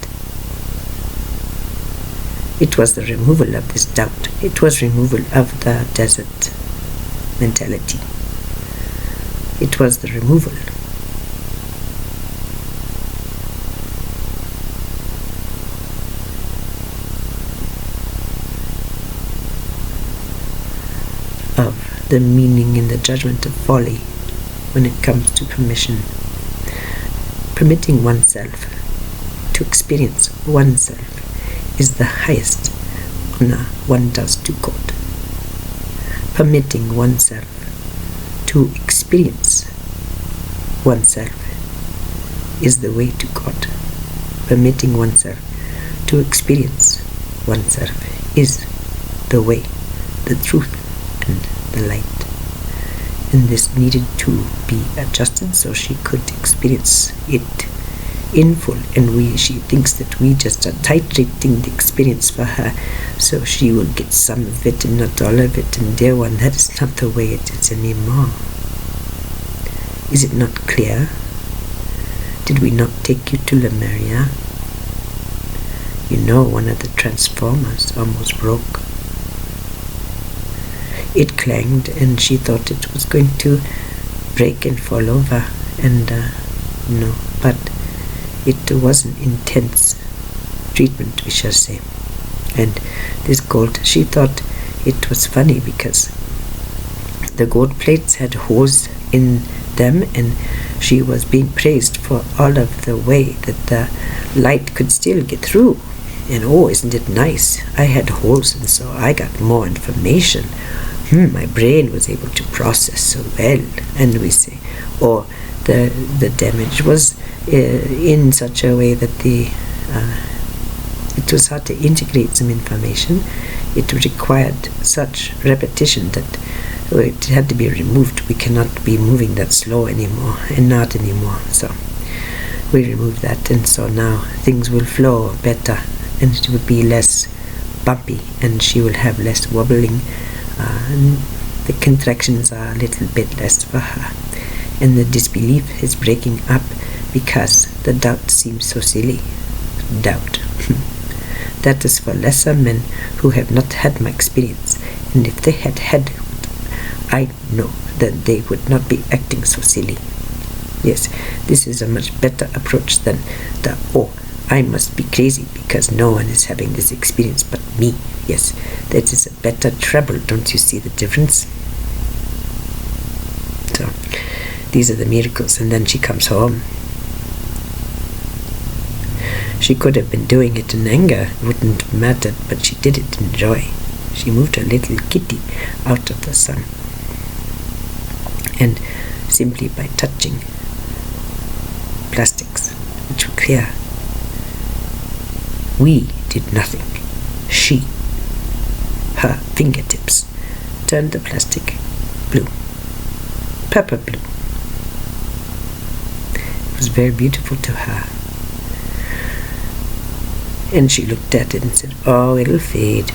it was the removal of this doubt. It was removal of the desert mentality. It was the removal of the meaning and the judgment of folly when it comes to permission. Permitting oneself to experience oneself is the highest honor one does to God. Permitting oneself to experience oneself is the way to God. Permitting oneself to experience oneself is the way, the truth, and the light. And this needed to be adjusted so she could experience it in full, and she thinks that we just are titrating the experience for her so she will get some of it and not all of it. And dear one, that is not the way it is anymore. Is it not clear? Did we not take you to Lemuria? You know, one of the transformers almost broke. It clanged, and she thought it was going to break and fall over, and no, but it was an intense treatment, we shall say. And this gold, she thought it was funny because the gold plates had holes in them, and she was being praised for all of the way that the light could still get through. And oh, isn't it nice? I had holes, and so I got more information. My brain was able to process so well. And we say, or the damage was in such a way that it was hard to integrate some information. It required such repetition that it had to be removed. We cannot be moving that slow anymore, and not anymore. So we removed that, and so now things will flow better, and it will be less bumpy, and she will have less wobbling. And the contractions are a little bit less for her, and the disbelief is breaking up because the doubt seems so silly. Doubt. That is for lesser men who have not had my experience, and if they had, I know then they would not be acting so silly. Yes, this is a much better approach than the, oh, I must be crazy because no one is having this experience but me. Yes, that is a better trouble. Don't you see the difference? So, these are the miracles. And then she comes home. She could have been doing it in anger, it wouldn't have mattered, but she did it in joy. She moved her little kitty out of the sun. And simply by touching plastics, which were clear, we did nothing. She, her fingertips, turned the plastic blue, purple blue. It was very beautiful to her. And she looked at it and said, oh, it'll fade.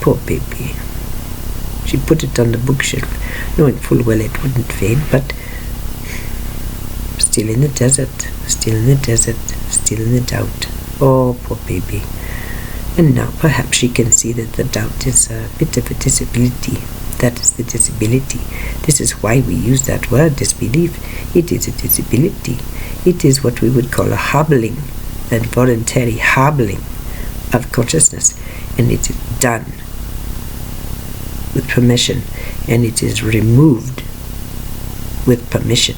Poor baby. She put it on the bookshelf, knowing full well it wouldn't fade, but still in the desert, still in the desert, still in the doubt. Oh, poor baby. And now perhaps she can see that the doubt is a bit of a disability. That is the disability. This is why we use that word, disbelief. It is a disability. It is what we would call a hobbling, that voluntary hobbling of consciousness. And it is done with permission, and it is removed with permission.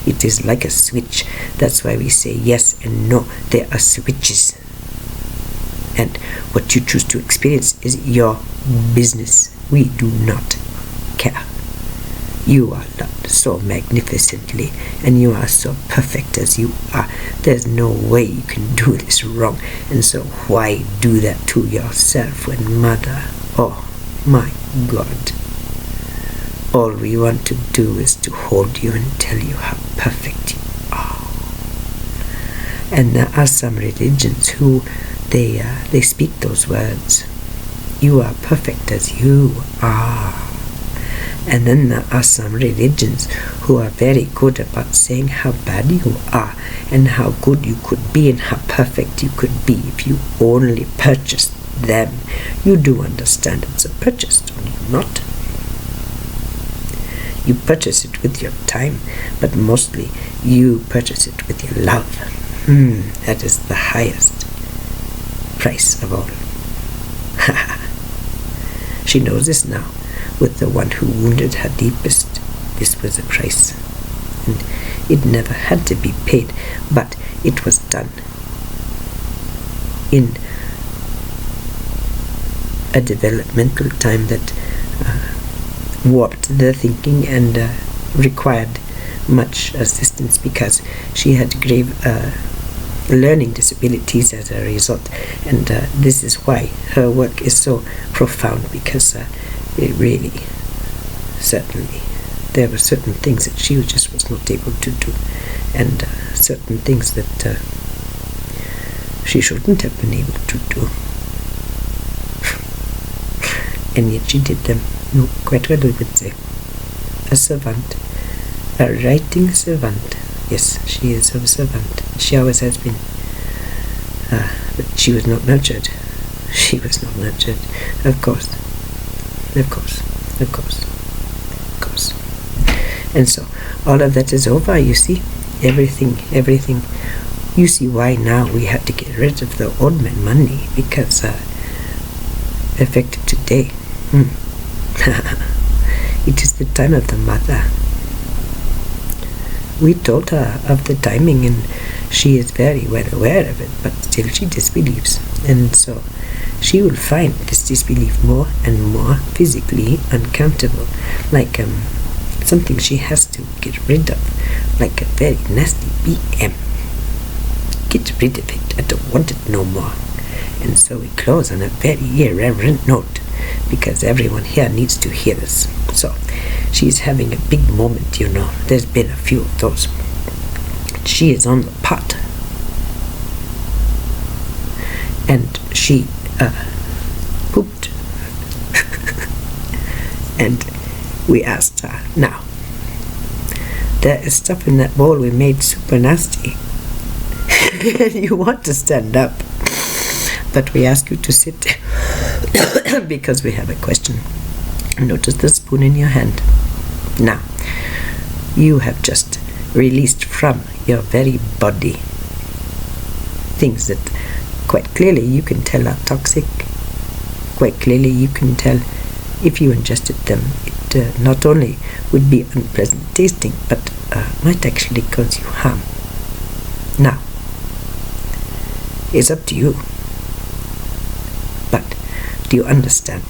It is like a switch. That's why we say yes and no. There are switches. And what you choose to experience is your business. We do not care. You are loved so magnificently, and you are so perfect as you are. There's no way you can do this wrong. And so why do that to yourself when mother? Oh my God. All we want to do is to hold you and tell you how perfect you are. And there are some religions who they speak those words. You are perfect as you are. And then there are some religions who are very good about saying how bad you are and how good you could be and how perfect you could be if you only purchased them. You do understand it's a purchase, don't you not? You purchase it with your time, but mostly you purchase it with your love. That is the highest price of all. She knows this now. With the one who wounded her deepest, this was a price. And it never had to be paid, but it was done in a developmental time that warped the thinking and required much assistance because she had grave learning disabilities as a result. And this is why her work is so profound, because it really, certainly, there were certain things that she just was not able to do, and certain things that she shouldn't have been able to do. And yet she did them. Quite what we would say. A servant. A writing servant. Yes, she is a servant. She always has been. But she was not nurtured. She was not nurtured. Of course. Of course. Of course. Of course. And so, all of that is over, you see. Everything. You see why now we had to get rid of the old man money, because effective today, it is the time of the mother. We told her of the timing, and she is very well aware of it, but still she disbelieves. And so she will find this disbelief more and more physically uncomfortable, like something she has to get rid of, like a very nasty BM. Get rid of it. I don't want it no more. And so we close on a very irreverent note, because everyone here needs to hear this. So she's having a big moment, you know. There's been a few of those. She is on the pot, and she pooped. And we asked her, now, there is stuff in that bowl we made super nasty. You want to stand up, but we ask you to sit because we have a question. Notice the spoon in your hand. Now, you have just released from your very body things that quite clearly you can tell are toxic. Quite clearly you can tell if you ingested them, it not only would be unpleasant tasting, but might actually cause you harm. Now, it's up to you. But do you understand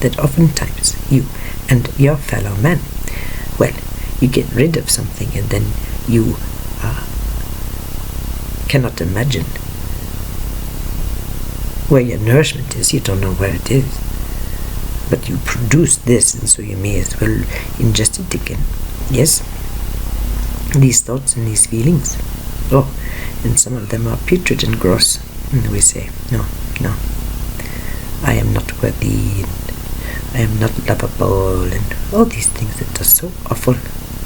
that oftentimes you and your fellow man, well, you get rid of something and then you cannot imagine where your nourishment is. You don't know where it is, but you produce this, and so you may as well ingest it again. Yes, these thoughts and these feelings, and some of them are putrid and gross, and we say, no, I am not worthy, and I am not lovable, and all these things that are so awful,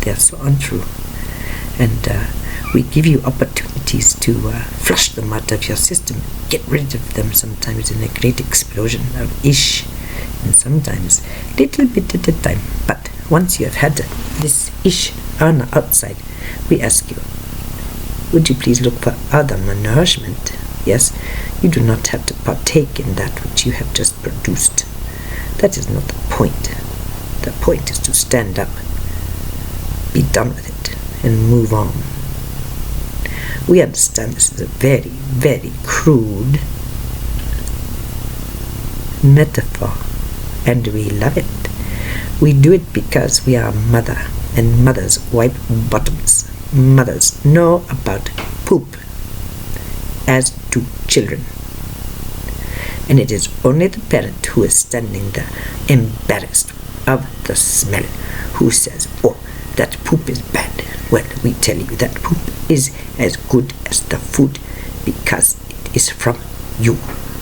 they are so untrue. And we give you opportunities to flush them out of your system, get rid of them, sometimes in a great explosion of ish, and sometimes little bit at a time. But once you have had this ish on the outside, we ask you, would you please look for other nourishment? Yes, you do not have to partake in that which you have just produced. That is not the point. The point is to stand up, be done with it, and move on. We understand this is a very, very crude metaphor, and we love it. We do it because we are mother, and mothers wipe bottoms. Mothers know about poop, as do children. And it is only the parent who is standing there embarrassed of the smell, who says, oh, that poop is bad. Well, we tell you that poop is as good as the food because it is from you,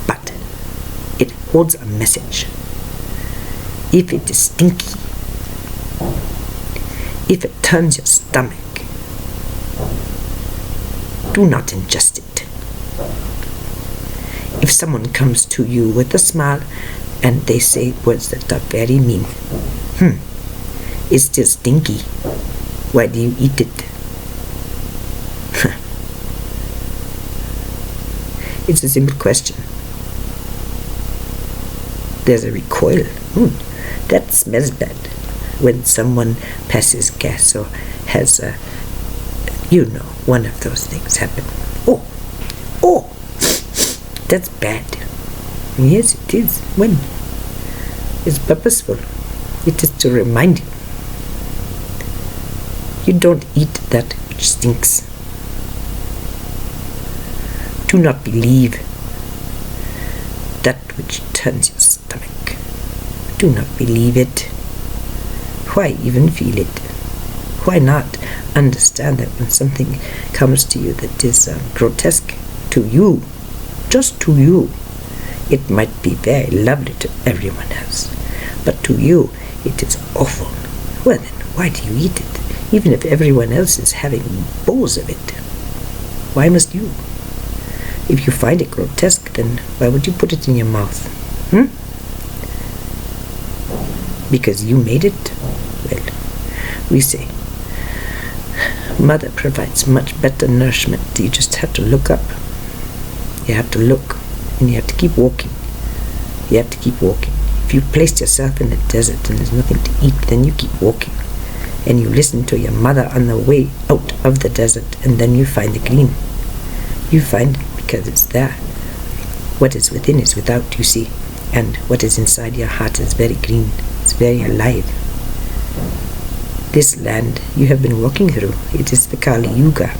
but it holds a message. If it is stinky, if it turns your stomach, do not ingest it. If someone comes to you with a smile and they say words that are very mean, it's still stinky, why do you eat it? It's a simple question. There's a recoil. That smells bad when someone passes gas or has one of those things happen. Oh, that's bad. Yes, it is. When it's purposeful, it is to remind you. You don't eat that which stinks. Do not believe that which turns your stomach. Do not believe it. Why even feel it? Why not understand that when something comes to you that is grotesque to you, just to you, it might be very lovely to everyone else, but to you it is awful. Well then, why do you eat it? Even if everyone else is having bowls of it, why must you? If you find it grotesque, then why would you put it in your mouth? Because you made it? Well, we say, Mother provides much better nourishment. You just have to look up. You have to look, and you have to keep walking. You have to keep walking. If you placed yourself in the desert and there's nothing to eat, then you keep walking. And you listen to your mother on the way out of the desert, and then you find the green. You find it because it's there. What is within is without, you see. And what is inside your heart is very green. It's very alive. This land you have been walking through, it is the Kali Yuga.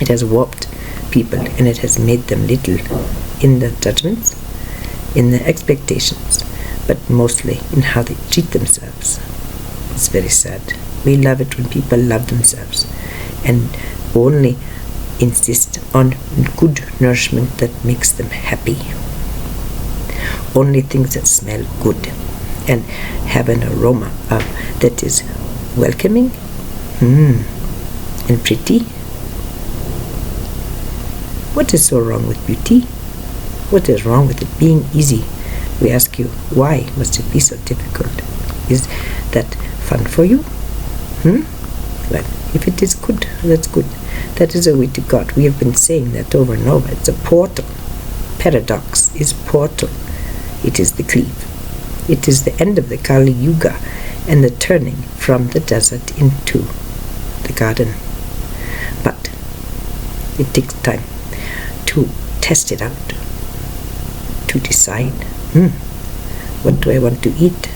It has warped people, and it has made them little in their judgments, in their expectations, but mostly in how they treat themselves. It's very sad. We love it when people love themselves and only insist on good nourishment that makes them happy. Only things that smell good and have an aroma that is welcoming and pretty. What is so wrong with beauty? What is wrong with it being easy? We ask you, why must it be so difficult? Is that fun for you? Well, if it is good, that's good. That is a way to God. We have been saying that over and over. It's a portal. Paradox is portal. It is the cleave. It is the end of the Kali Yuga and the turning from the desert into the garden. But it takes time to test it out, to decide, what do I want to eat?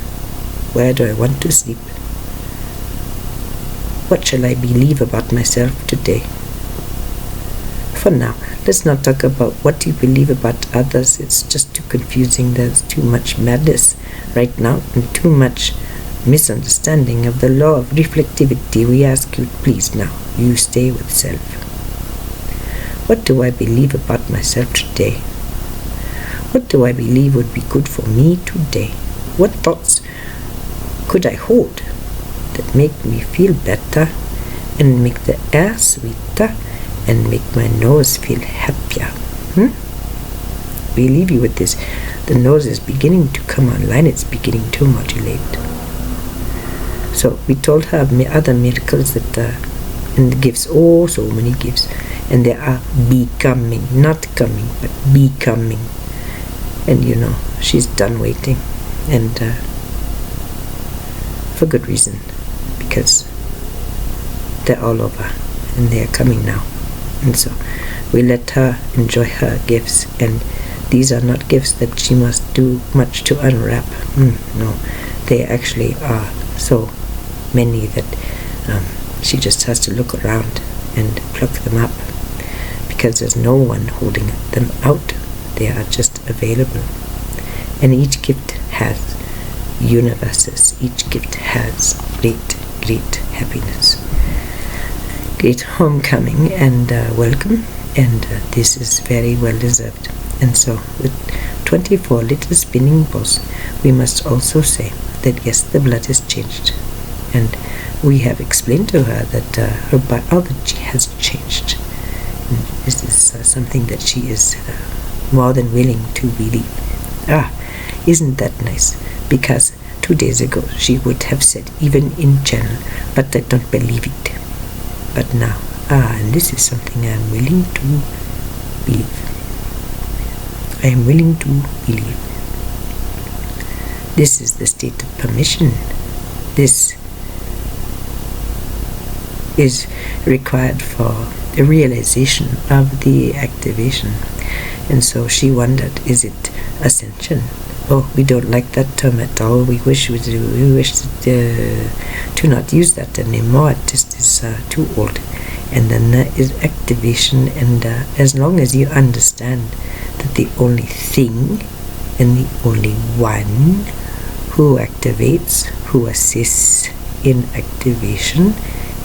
Where do I want to sleep? What shall I believe about myself today? For now, let's not talk about what you believe about others. It's just too confusing. There's too much madness right now and too much misunderstanding of the law of reflectivity. We ask you, please now, you stay with self. What do I believe about myself today? What do I believe would be good for me today? What thoughts could I hold that make me feel better and make the air sweeter and make my nose feel happier? We leave you with this. The nose is beginning to come online. It's beginning to modulate. So we told her other miracles that and the gifts, so many gifts, and they are becoming, not coming, but becoming. And she's done waiting, and for good reason, because they're all over and they're coming now. And so we let her enjoy her gifts, and these are not gifts that she must do much to unwrap. No, they actually are so many that she just has to look around and pluck them up, because there's no one holding them out. They are just available. And each gift has universes. Each gift has great, great happiness. Great homecoming and welcome. And this is very well deserved. And so with 24 little spinning balls, we must also say that yes, the blood has changed. And we have explained to her that her biology has changed. And this is something that she is more than willing to believe. Isn't that nice? Because 2 days ago she would have said, even in channel, but I don't believe it. But now, and this is something I am willing to believe. I am willing to believe. This is the state of permission. This is required for the realization of the activation. And so she wondered, is it ascension? We don't like that term at all. We wish to not use that anymore. It just is too old. And then there is activation, and as long as you understand that the only thing and the only one who activates, who assists in activation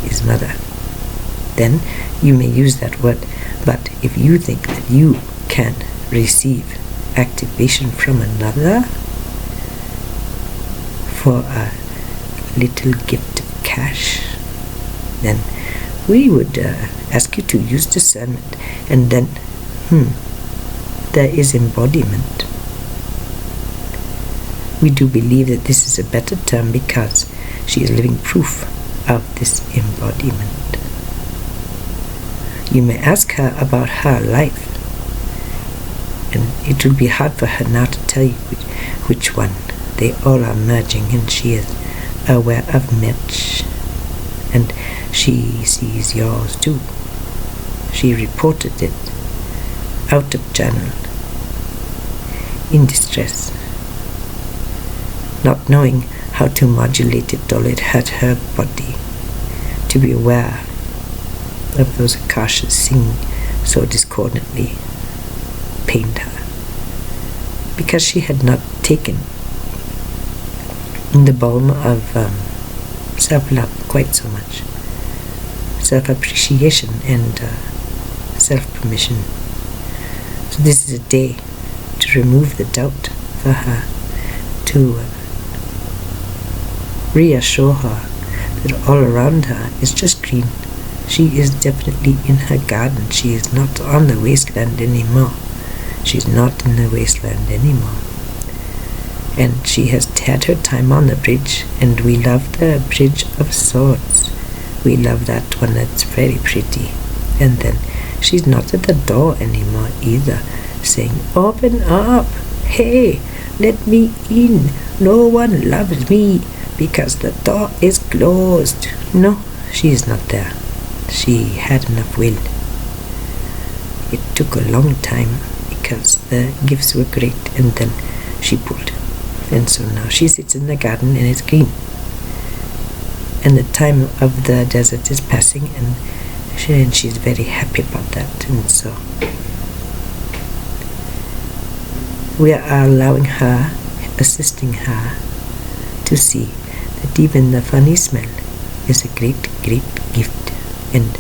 is Mother, then you may use that word. But if you think that you can receive activation from another for a little gift of cash, then we would ask you to use discernment. And then there is embodiment. We do believe that this is a better term because she is living proof of this embodiment. You may ask her about her life, and it will be hard for her now to tell you which one. They all are merging, and she is aware of Mitch, and she sees yours too. She reported it out of channel, in distress, not knowing how to modulate it all. It hurt her body to be aware of those akashas singing so discordantly. Pained her because she had not taken in the balm of self-love quite so much, self-appreciation and self-permission. So this is a day to remove the doubt for her, to reassure her that all around her is just green. She is definitely in her garden. She is not on the wasteland anymore. She's not in the wasteland anymore. and she has had her time on the bridge, and we love the Bridge of Swords. We love that one. That's very pretty. And then she's not at the door anymore either, saying, "Open up, hey, let me in, no one loves me because the door is closed." No, she is not there. She had enough will. It took a long time because the gifts were great, and then she pulled. And so now she sits in the garden and it's green. And the time of the desert is passing, and she's very happy about that. And so we are allowing her, assisting her to see that even the funny smell is a great, great gift, and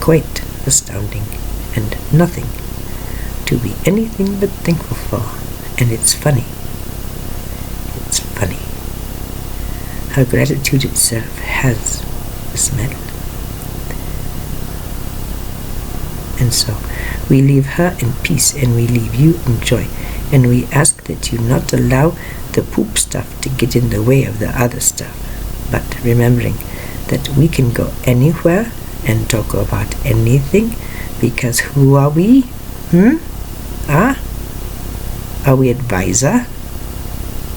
quite astounding, and nothing to be anything but thankful for. And it's funny. It's funny how gratitude itself has a smell. And so we leave her in peace, and we leave you in joy, and we ask that you not allow the poop stuff to get in the way of the other stuff, but remembering that we can go anywhere and talk about anything, because who are we? Are we advisor?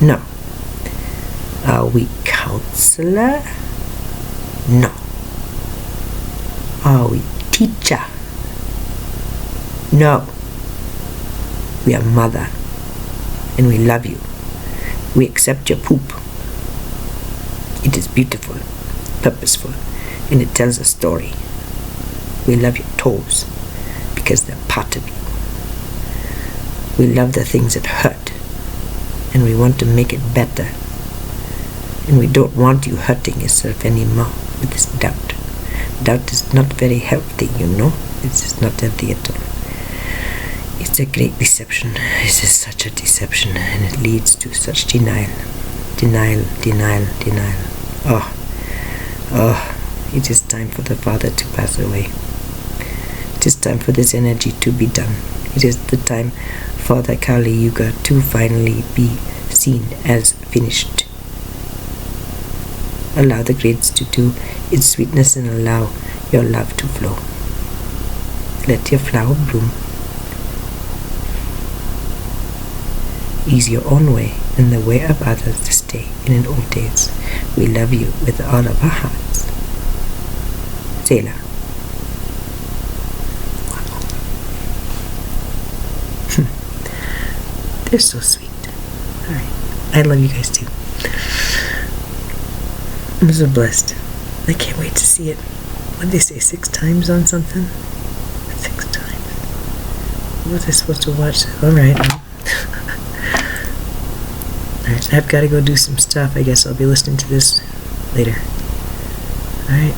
No. Are we counselor? No. Are we teacher? No. We are mother, and we love you. We accept your poop. It is beautiful, purposeful, and it tells a story. We love your toes because they're part of you. We love the things that hurt, and we want to make it better. And we don't want you hurting yourself anymore with this doubt. Doubt is not very healthy, you know. It's just not healthy at all. It's a great deception. This is such a deception, and it leads to such denial. Denial, denial, denial. It is time for the Father to pass away. It is time for this energy to be done. It is the time for the Kali Yuga to finally be seen as finished. Allow the grades to do its sweetness, and allow your love to flow. Let your flower bloom. Ease your own way and the way of others to stay in an old days. We love you with all of our hearts. Sailor. They're so sweet. Alright. I love you guys too. I'm so blessed. I can't wait to see it. What did they say? 6 times on something? 6 times. What was I supposed to watch? Alright. Alright, I've got to go do some stuff. I guess I'll be listening to this later. Alright.